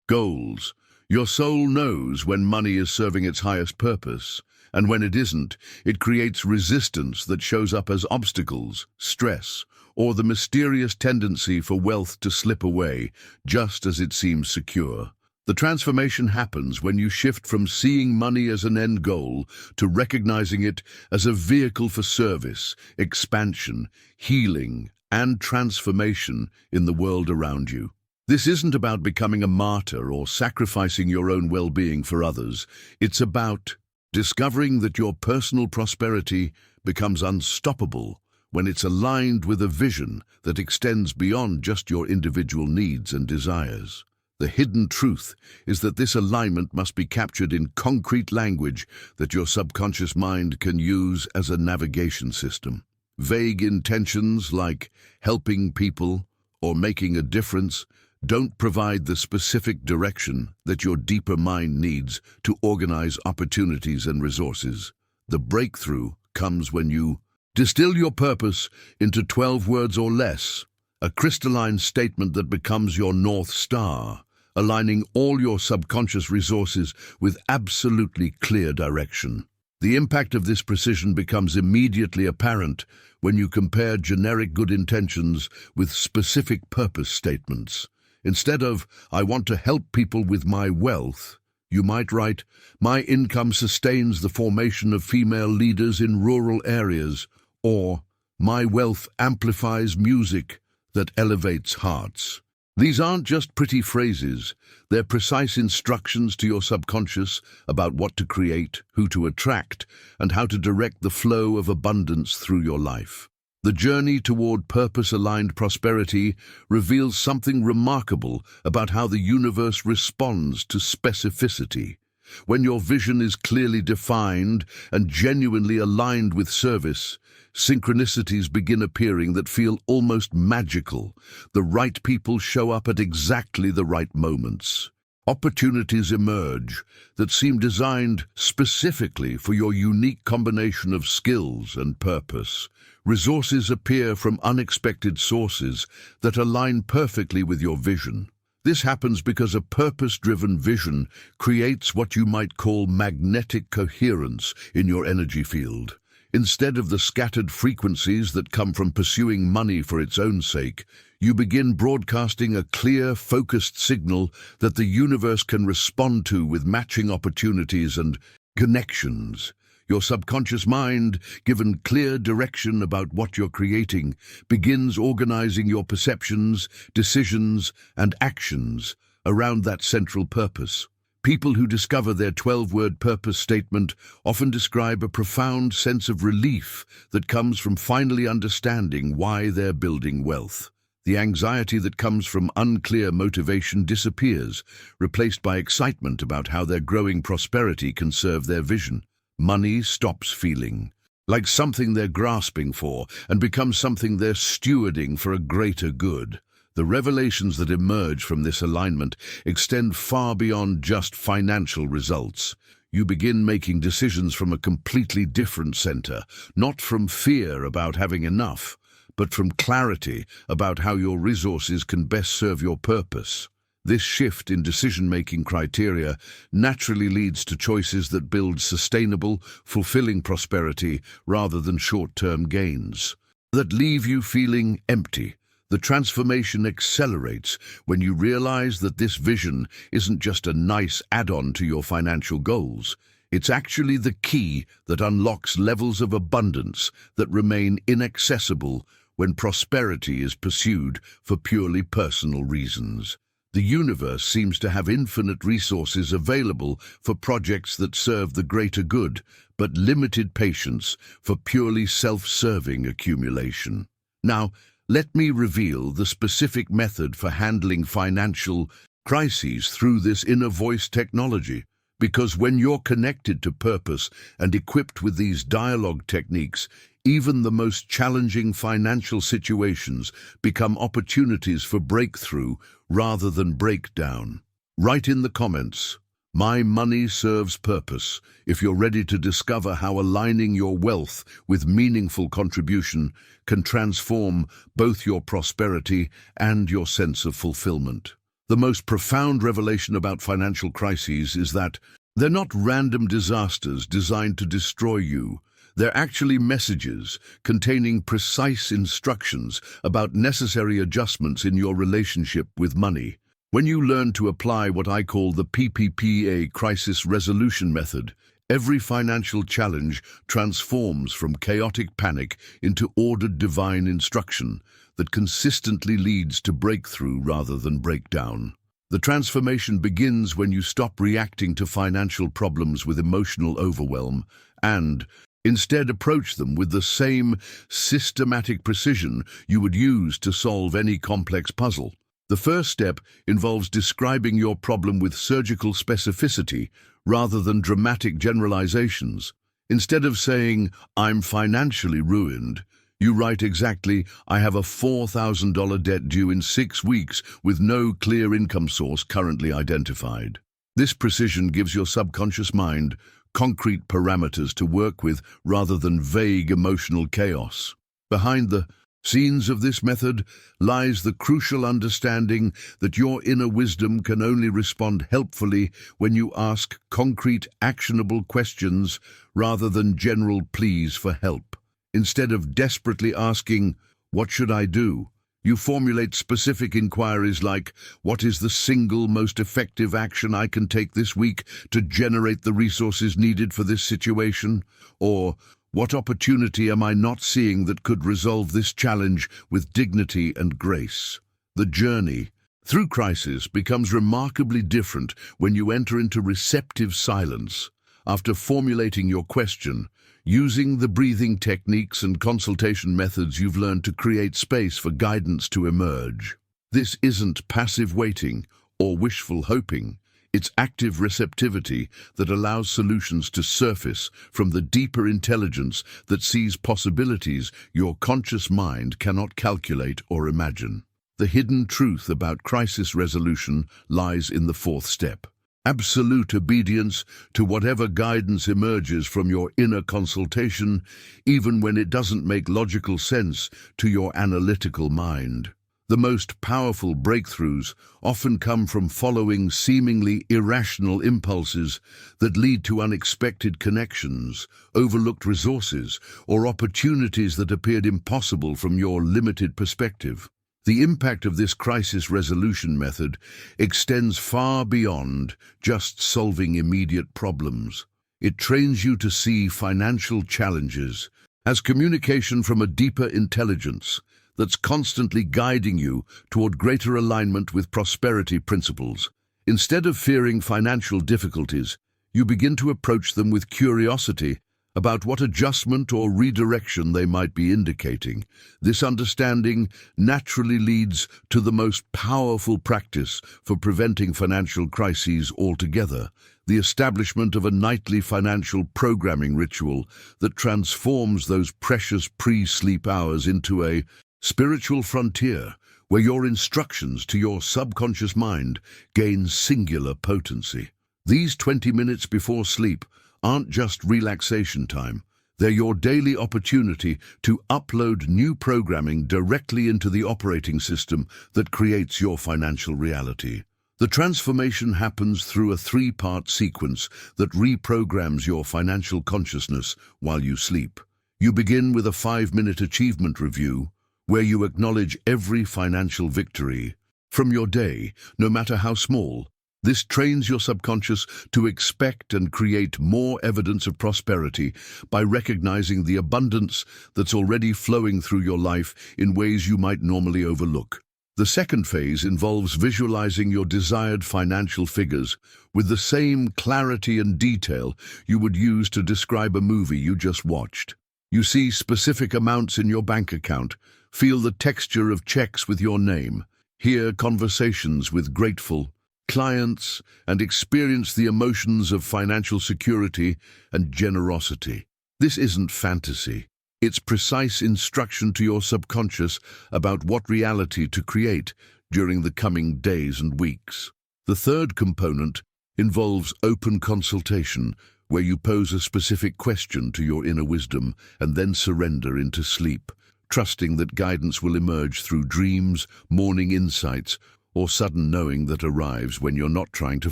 goals. Your soul knows when money is serving its highest purpose, and when it isn't, it creates resistance that shows up as obstacles, stress, or the mysterious tendency for wealth to slip away just as it seems secure. The transformation happens when you shift from seeing money as an end goal to recognizing it as a vehicle for service, expansion, healing, and transformation in the world around you. This isn't about becoming a martyr or sacrificing your own well-being for others. It's about discovering that your personal prosperity becomes unstoppable when it's aligned with a vision that extends beyond just your individual needs and desires. The hidden truth is that this alignment must be captured in concrete language that your subconscious mind can use as a navigation system. Vague intentions like helping people or making a difference don't provide the specific direction that your deeper mind needs to organize opportunities and resources. The breakthrough comes when you distill your purpose into 12 words or less, a crystalline statement that becomes your North Star, aligning all your subconscious resources with absolutely clear direction. The impact of this precision becomes immediately apparent when you compare generic good intentions with specific purpose statements. Instead of, "I want to help people with my wealth," you might write, "My income sustains the formation of female leaders in rural areas," or "My wealth amplifies music that elevates hearts." These aren't just pretty phrases, they're precise instructions to your subconscious about what to create, who to attract, and how to direct the flow of abundance through your life. The journey toward purpose-aligned prosperity reveals something remarkable about how the universe responds to specificity. When your vision is clearly defined and genuinely aligned with service, synchronicities begin appearing that feel almost magical. The right people show up at exactly the right moments. Opportunities emerge that seem designed specifically for your unique combination of skills and purpose. Resources appear from unexpected sources that align perfectly with your vision. This happens because a purpose-driven vision creates what you might call magnetic coherence in your energy field. Instead of the scattered frequencies that come from pursuing money for its own sake, you begin broadcasting a clear, focused signal that the universe can respond to with matching opportunities and connections. Your subconscious mind, given clear direction about what you're creating, begins organizing your perceptions, decisions, and actions around that central purpose. People who discover their 12-word purpose statement often describe a profound sense of relief that comes from finally understanding why they're building wealth. The anxiety that comes from unclear motivation disappears, replaced by excitement about how their growing prosperity can serve their vision. Money stops feeling like something they're grasping for and becomes something they're stewarding for a greater good. The revelations that emerge from this alignment extend far beyond just financial results. You begin making decisions from a completely different center, not from fear about having enough, but from clarity about how your resources can best serve your purpose. This shift in decision-making criteria naturally leads to choices that build sustainable, fulfilling prosperity rather than short-term gains, that leave you feeling empty. The transformation accelerates when you realize that this vision isn't just a nice add-on to your financial goals. It's actually the key that unlocks levels of abundance that remain inaccessible when prosperity is pursued for purely personal reasons. The universe seems to have infinite resources available for projects that serve the greater good, but limited patience for purely self-serving accumulation. Now, let me reveal the specific method for handling financial crises through this inner voice technology. Because when you're connected to purpose and equipped with these dialogue techniques, even the most challenging financial situations become opportunities for breakthrough rather than breakdown. Write in the comments, My money serves purpose. If you're ready to discover how aligning your wealth with meaningful contribution can transform both your prosperity and your sense of fulfillment. The most profound revelation about financial crises is that they're not random disasters designed to destroy you. They're actually messages containing precise instructions about necessary adjustments in your relationship with money. When you learn to apply what I call the PPPA crisis resolution method, every financial challenge transforms from chaotic panic into ordered divine instruction that consistently leads to breakthrough rather than breakdown. The transformation begins when you stop reacting to financial problems with emotional overwhelm and instead approach them with the same systematic precision you would use to solve any complex puzzle. The first step involves describing your problem with surgical specificity rather than dramatic generalizations. Instead of saying, "I'm financially ruined," you write exactly, "I have a $4,000 debt due in 6 weeks with no clear income source currently identified." This precision gives your subconscious mind concrete parameters to work with rather than vague emotional chaos. Behind the scenes of this method lies the crucial understanding that your inner wisdom can only respond helpfully when you ask concrete, actionable questions rather than general pleas for help. Instead of desperately asking, "What should I do?" you formulate specific inquiries like, "What is the single most effective action I can take this week to generate the resources needed for this situation?" Or, "What opportunity am I not seeing that could resolve this challenge with dignity and grace?" The journey through crisis becomes remarkably different when you enter into receptive silence. After formulating your question, using the breathing techniques and consultation methods you've learned to create space for guidance to emerge. This isn't passive waiting or wishful hoping. It's active receptivity that allows solutions to surface from the deeper intelligence that sees possibilities your conscious mind cannot calculate or imagine. The hidden truth about crisis resolution lies in the fourth step: absolute obedience to whatever guidance emerges from your inner consultation, even when it doesn't make logical sense to your analytical mind. The most powerful breakthroughs often come from following seemingly irrational impulses that lead to unexpected connections, overlooked resources, or opportunities that appeared impossible from your limited perspective. The impact of this crisis resolution method extends far beyond just solving immediate problems. It trains you to see financial challenges as communication from a deeper intelligence that's constantly guiding you toward greater alignment with prosperity principles. Instead of fearing financial difficulties, you begin to approach them with curiosity about what adjustment or redirection they might be indicating. This understanding naturally leads to the most powerful practice for preventing financial crises altogether: the establishment of a nightly financial programming ritual that transforms those precious pre-sleep hours into a spiritual frontier where your instructions to your subconscious mind gain singular potency. These 20 minutes before sleep aren't just relaxation time. They're your daily opportunity to upload new programming directly into the operating system that creates your financial reality. The transformation happens through a 3-part sequence that reprograms your financial consciousness while you sleep. You begin with a 5-minute achievement review, where you acknowledge every financial victory from your day, no matter how small. This trains your subconscious to expect and create more evidence of prosperity by recognizing the abundance that's already flowing through your life in ways you might normally overlook. The second phase involves visualizing your desired financial figures with the same clarity and detail you would use to describe a movie you just watched. You see specific amounts in your bank account, feel the texture of checks with your name, hear conversations with grateful clients, and experience the emotions of financial security and generosity. This isn't fantasy. It's precise instruction to your subconscious about what reality to create during the coming days and weeks. The third component involves open consultation, where you pose a specific question to your inner wisdom and then surrender into sleep, trusting that guidance will emerge through dreams, morning insights, or sudden knowing that arrives when you're not trying to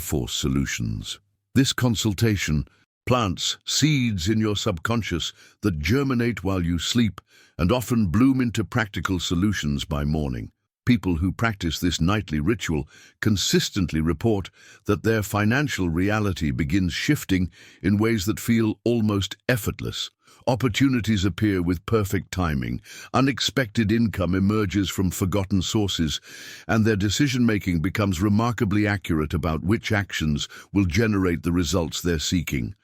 force solutions. This consultation plants seeds in your subconscious that germinate while you sleep and often bloom into practical solutions by morning. People who practice this nightly ritual consistently report that their financial reality begins shifting in ways that feel almost effortless. Opportunities appear with perfect timing, unexpected income emerges from forgotten sources, and their decision-making becomes remarkably accurate about which actions will generate the results they're seeking.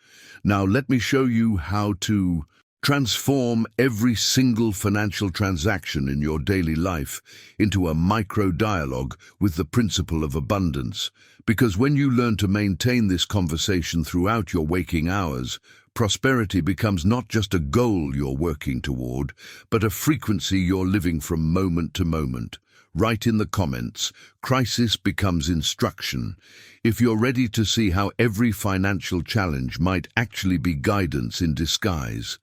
Now, let me show you how to transform every single financial transaction in your daily life into a micro-dialogue with the principle of abundance. Because when you learn to maintain this conversation throughout your waking hours, prosperity becomes not just a goal you're working toward, but a frequency you're living from moment to moment. Write in the comments, crisis becomes instruction, if you're ready to see how every financial challenge might actually be guidance in disguise.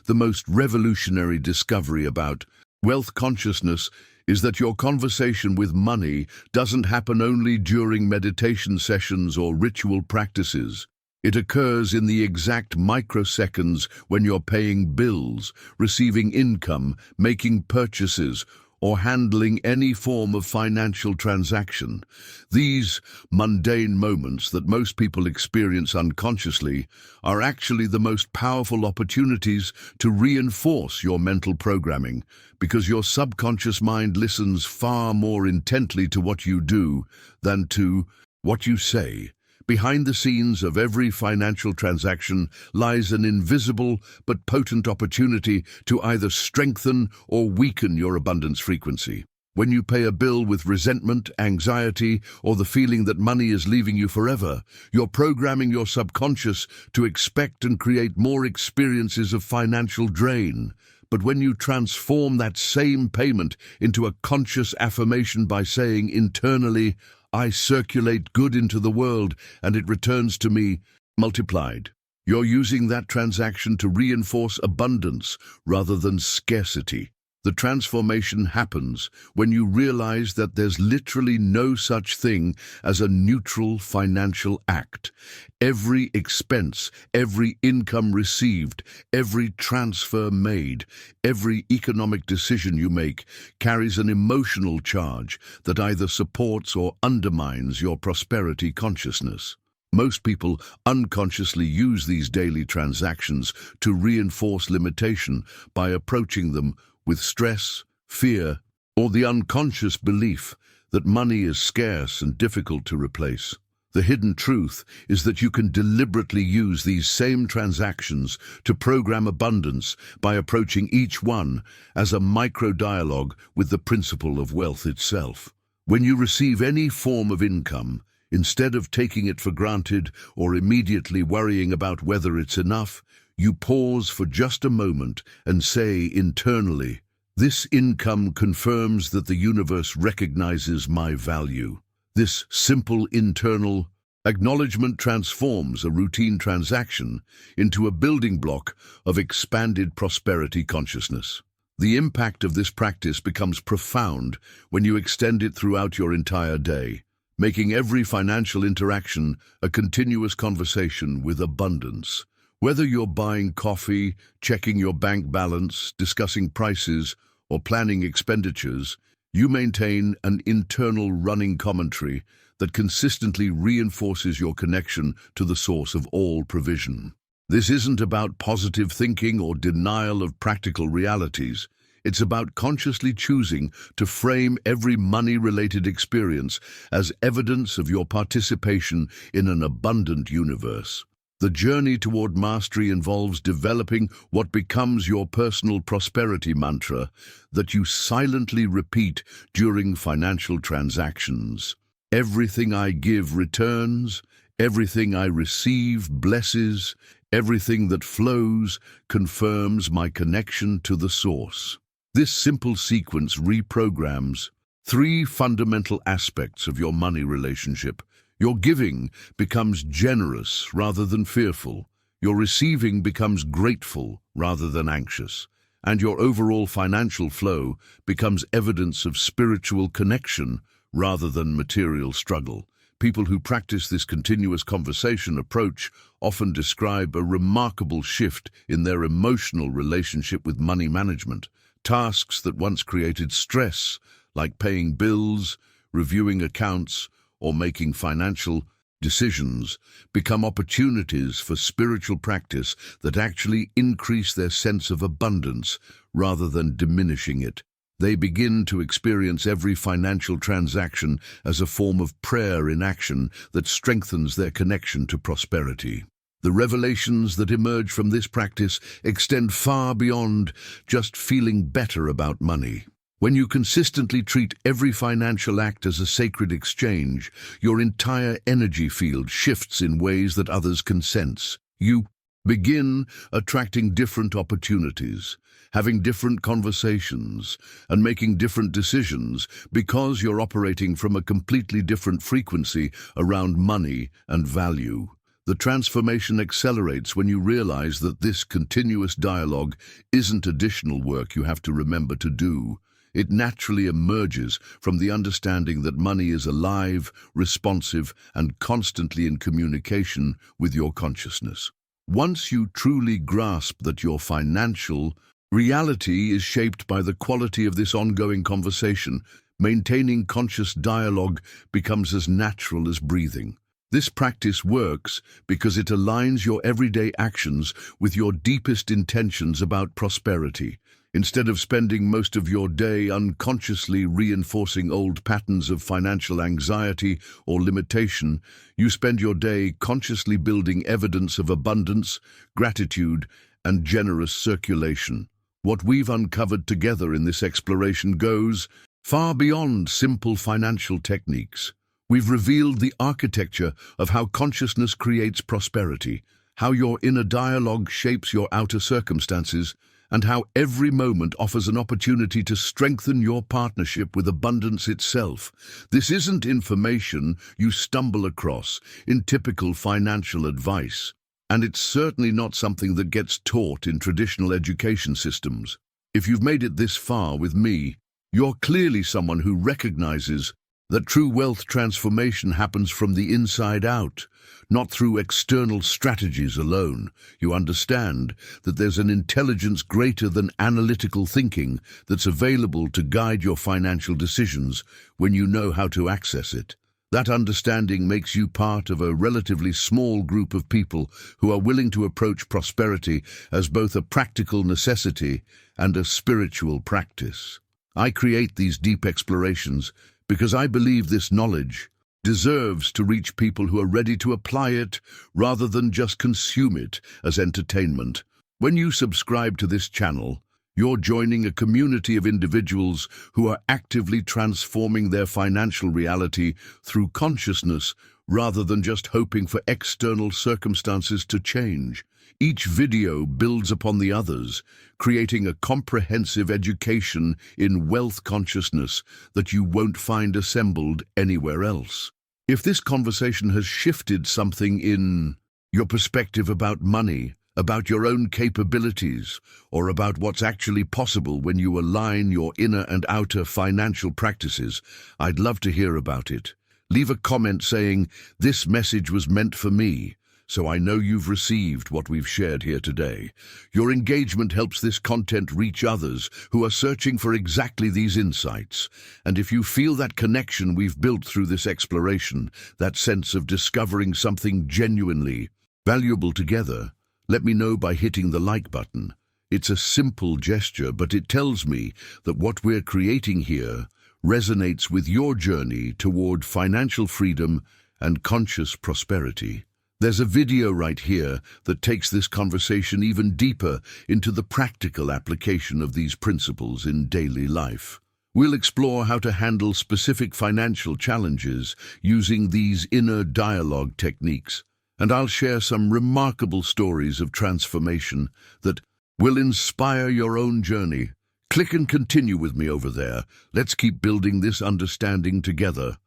The most revolutionary discovery about wealth consciousness is that your conversation with money doesn't happen only during meditation sessions or ritual practices. It occurs in the exact microseconds when you're paying bills, receiving income, making purchases, or handling any form of financial transaction. These mundane moments that most people experience unconsciously are actually the most powerful opportunities to reinforce your mental programming, because your subconscious mind listens far more intently to what you do than to what you say. Behind the scenes of every financial transaction lies an invisible but potent opportunity to either strengthen or weaken your abundance frequency. When you pay a bill with resentment, anxiety, or the feeling that money is leaving you forever, you're programming your subconscious to expect and create more experiences of financial drain. But when you transform that same payment into a conscious affirmation by saying internally, I circulate good into the world and it returns to me multiplied, you're using that transaction to reinforce abundance rather than scarcity. The transformation happens when you realize that there's literally no such thing as a neutral financial act. Every expense, every income received, every transfer made, every economic decision you make carries an emotional charge that either supports or undermines your prosperity consciousness. Most people unconsciously use these daily transactions to reinforce limitation by approaching them with stress, fear, or the unconscious belief that money is scarce and difficult to replace. The hidden truth is that you can deliberately use these same transactions to program abundance by approaching each one as a micro-dialogue with the principle of wealth itself. When you receive any form of income, instead of taking it for granted or immediately worrying about whether it's enough, you pause for just a moment and say internally, this income confirms that the universe recognizes my value. This simple internal acknowledgement transforms a routine transaction into a building block of expanded prosperity consciousness. The impact of this practice becomes profound when you extend it throughout your entire day, making every financial interaction a continuous conversation with abundance. Whether you're buying coffee, checking your bank balance, discussing prices, or planning expenditures, you maintain an internal running commentary that consistently reinforces your connection to the source of all provision. This isn't about positive thinking or denial of practical realities. It's about consciously choosing to frame every money-related experience as evidence of your participation in an abundant universe. The journey toward mastery involves developing what becomes your personal prosperity mantra that you silently repeat during financial transactions. Everything I give returns, everything I receive blesses, everything that flows confirms my connection to the source. This simple sequence reprograms three fundamental aspects of your money relationship: Your giving becomes generous rather than fearful. Your receiving becomes grateful rather than anxious. And your overall financial flow becomes evidence of spiritual connection rather than material struggle. People who practice this continuous conversation approach often describe a remarkable shift in their emotional relationship with money management. Tasks that once created stress, like paying bills, reviewing accounts, or making financial decisions, become opportunities for spiritual practice that actually increase their sense of abundance rather than diminishing it. They begin to experience every financial transaction as a form of prayer in action that strengthens their connection to prosperity. The revelations that emerge from this practice extend far beyond just feeling better about money. When you consistently treat every financial act as a sacred exchange, your entire energy field shifts in ways that others can sense. You begin attracting different opportunities, having different conversations, and making different decisions because you're operating from a completely different frequency around money and value. The transformation accelerates when you realize that this continuous dialogue isn't additional work you have to remember to do. It naturally emerges from the understanding that money is alive, responsive, and constantly in communication with your consciousness. Once you truly grasp that your financial reality is shaped by the quality of this ongoing conversation, maintaining conscious dialogue becomes as natural as breathing. This practice works because it aligns your everyday actions with your deepest intentions about prosperity. Instead of spending most of your day unconsciously reinforcing old patterns of financial anxiety or limitation, you spend your day consciously building evidence of abundance, gratitude, and generous circulation. What we've uncovered together in this exploration goes far beyond simple financial techniques. We've revealed the architecture of how consciousness creates prosperity, how your inner dialogue shapes your outer circumstances, and how every moment offers an opportunity to strengthen your partnership with abundance itself. This isn't information you stumble across in typical financial advice, and it's certainly not something that gets taught in traditional education systems. If you've made it this far with me, you're clearly someone who recognizes that true wealth transformation happens from the inside out, not through external strategies alone. You understand that there's an intelligence greater than analytical thinking that's available to guide your financial decisions when you know how to access it. That understanding makes you part of a relatively small group of people who are willing to approach prosperity as both a practical necessity and a spiritual practice. I create these deep explorations because I believe this knowledge deserves to reach people who are ready to apply it rather than just consume it as entertainment. When you subscribe to this channel, you're joining a community of individuals who are actively transforming their financial reality through consciousness rather than just hoping for external circumstances to change. Each video builds upon the others, creating a comprehensive education in wealth consciousness that you won't find assembled anywhere else. If this conversation has shifted something in your perspective about money, about your own capabilities, or about what's actually possible when you align your inner and outer financial practices, I'd love to hear about it. Leave a comment saying, "This message was meant for me," so I know you've received what we've shared here today. Your engagement helps this content reach others who are searching for exactly these insights. And if you feel that connection we've built through this exploration, that sense of discovering something genuinely valuable together, let me know by hitting the like button. It's a simple gesture, but it tells me that what we're creating here resonates with your journey toward financial freedom and conscious prosperity. There's a video right here that takes this conversation even deeper into the practical application of these principles in daily life. We'll explore how to handle specific financial challenges using these inner dialogue techniques, and I'll share some remarkable stories of transformation that will inspire your own journey. Click and continue with me over there. Let's keep building this understanding together.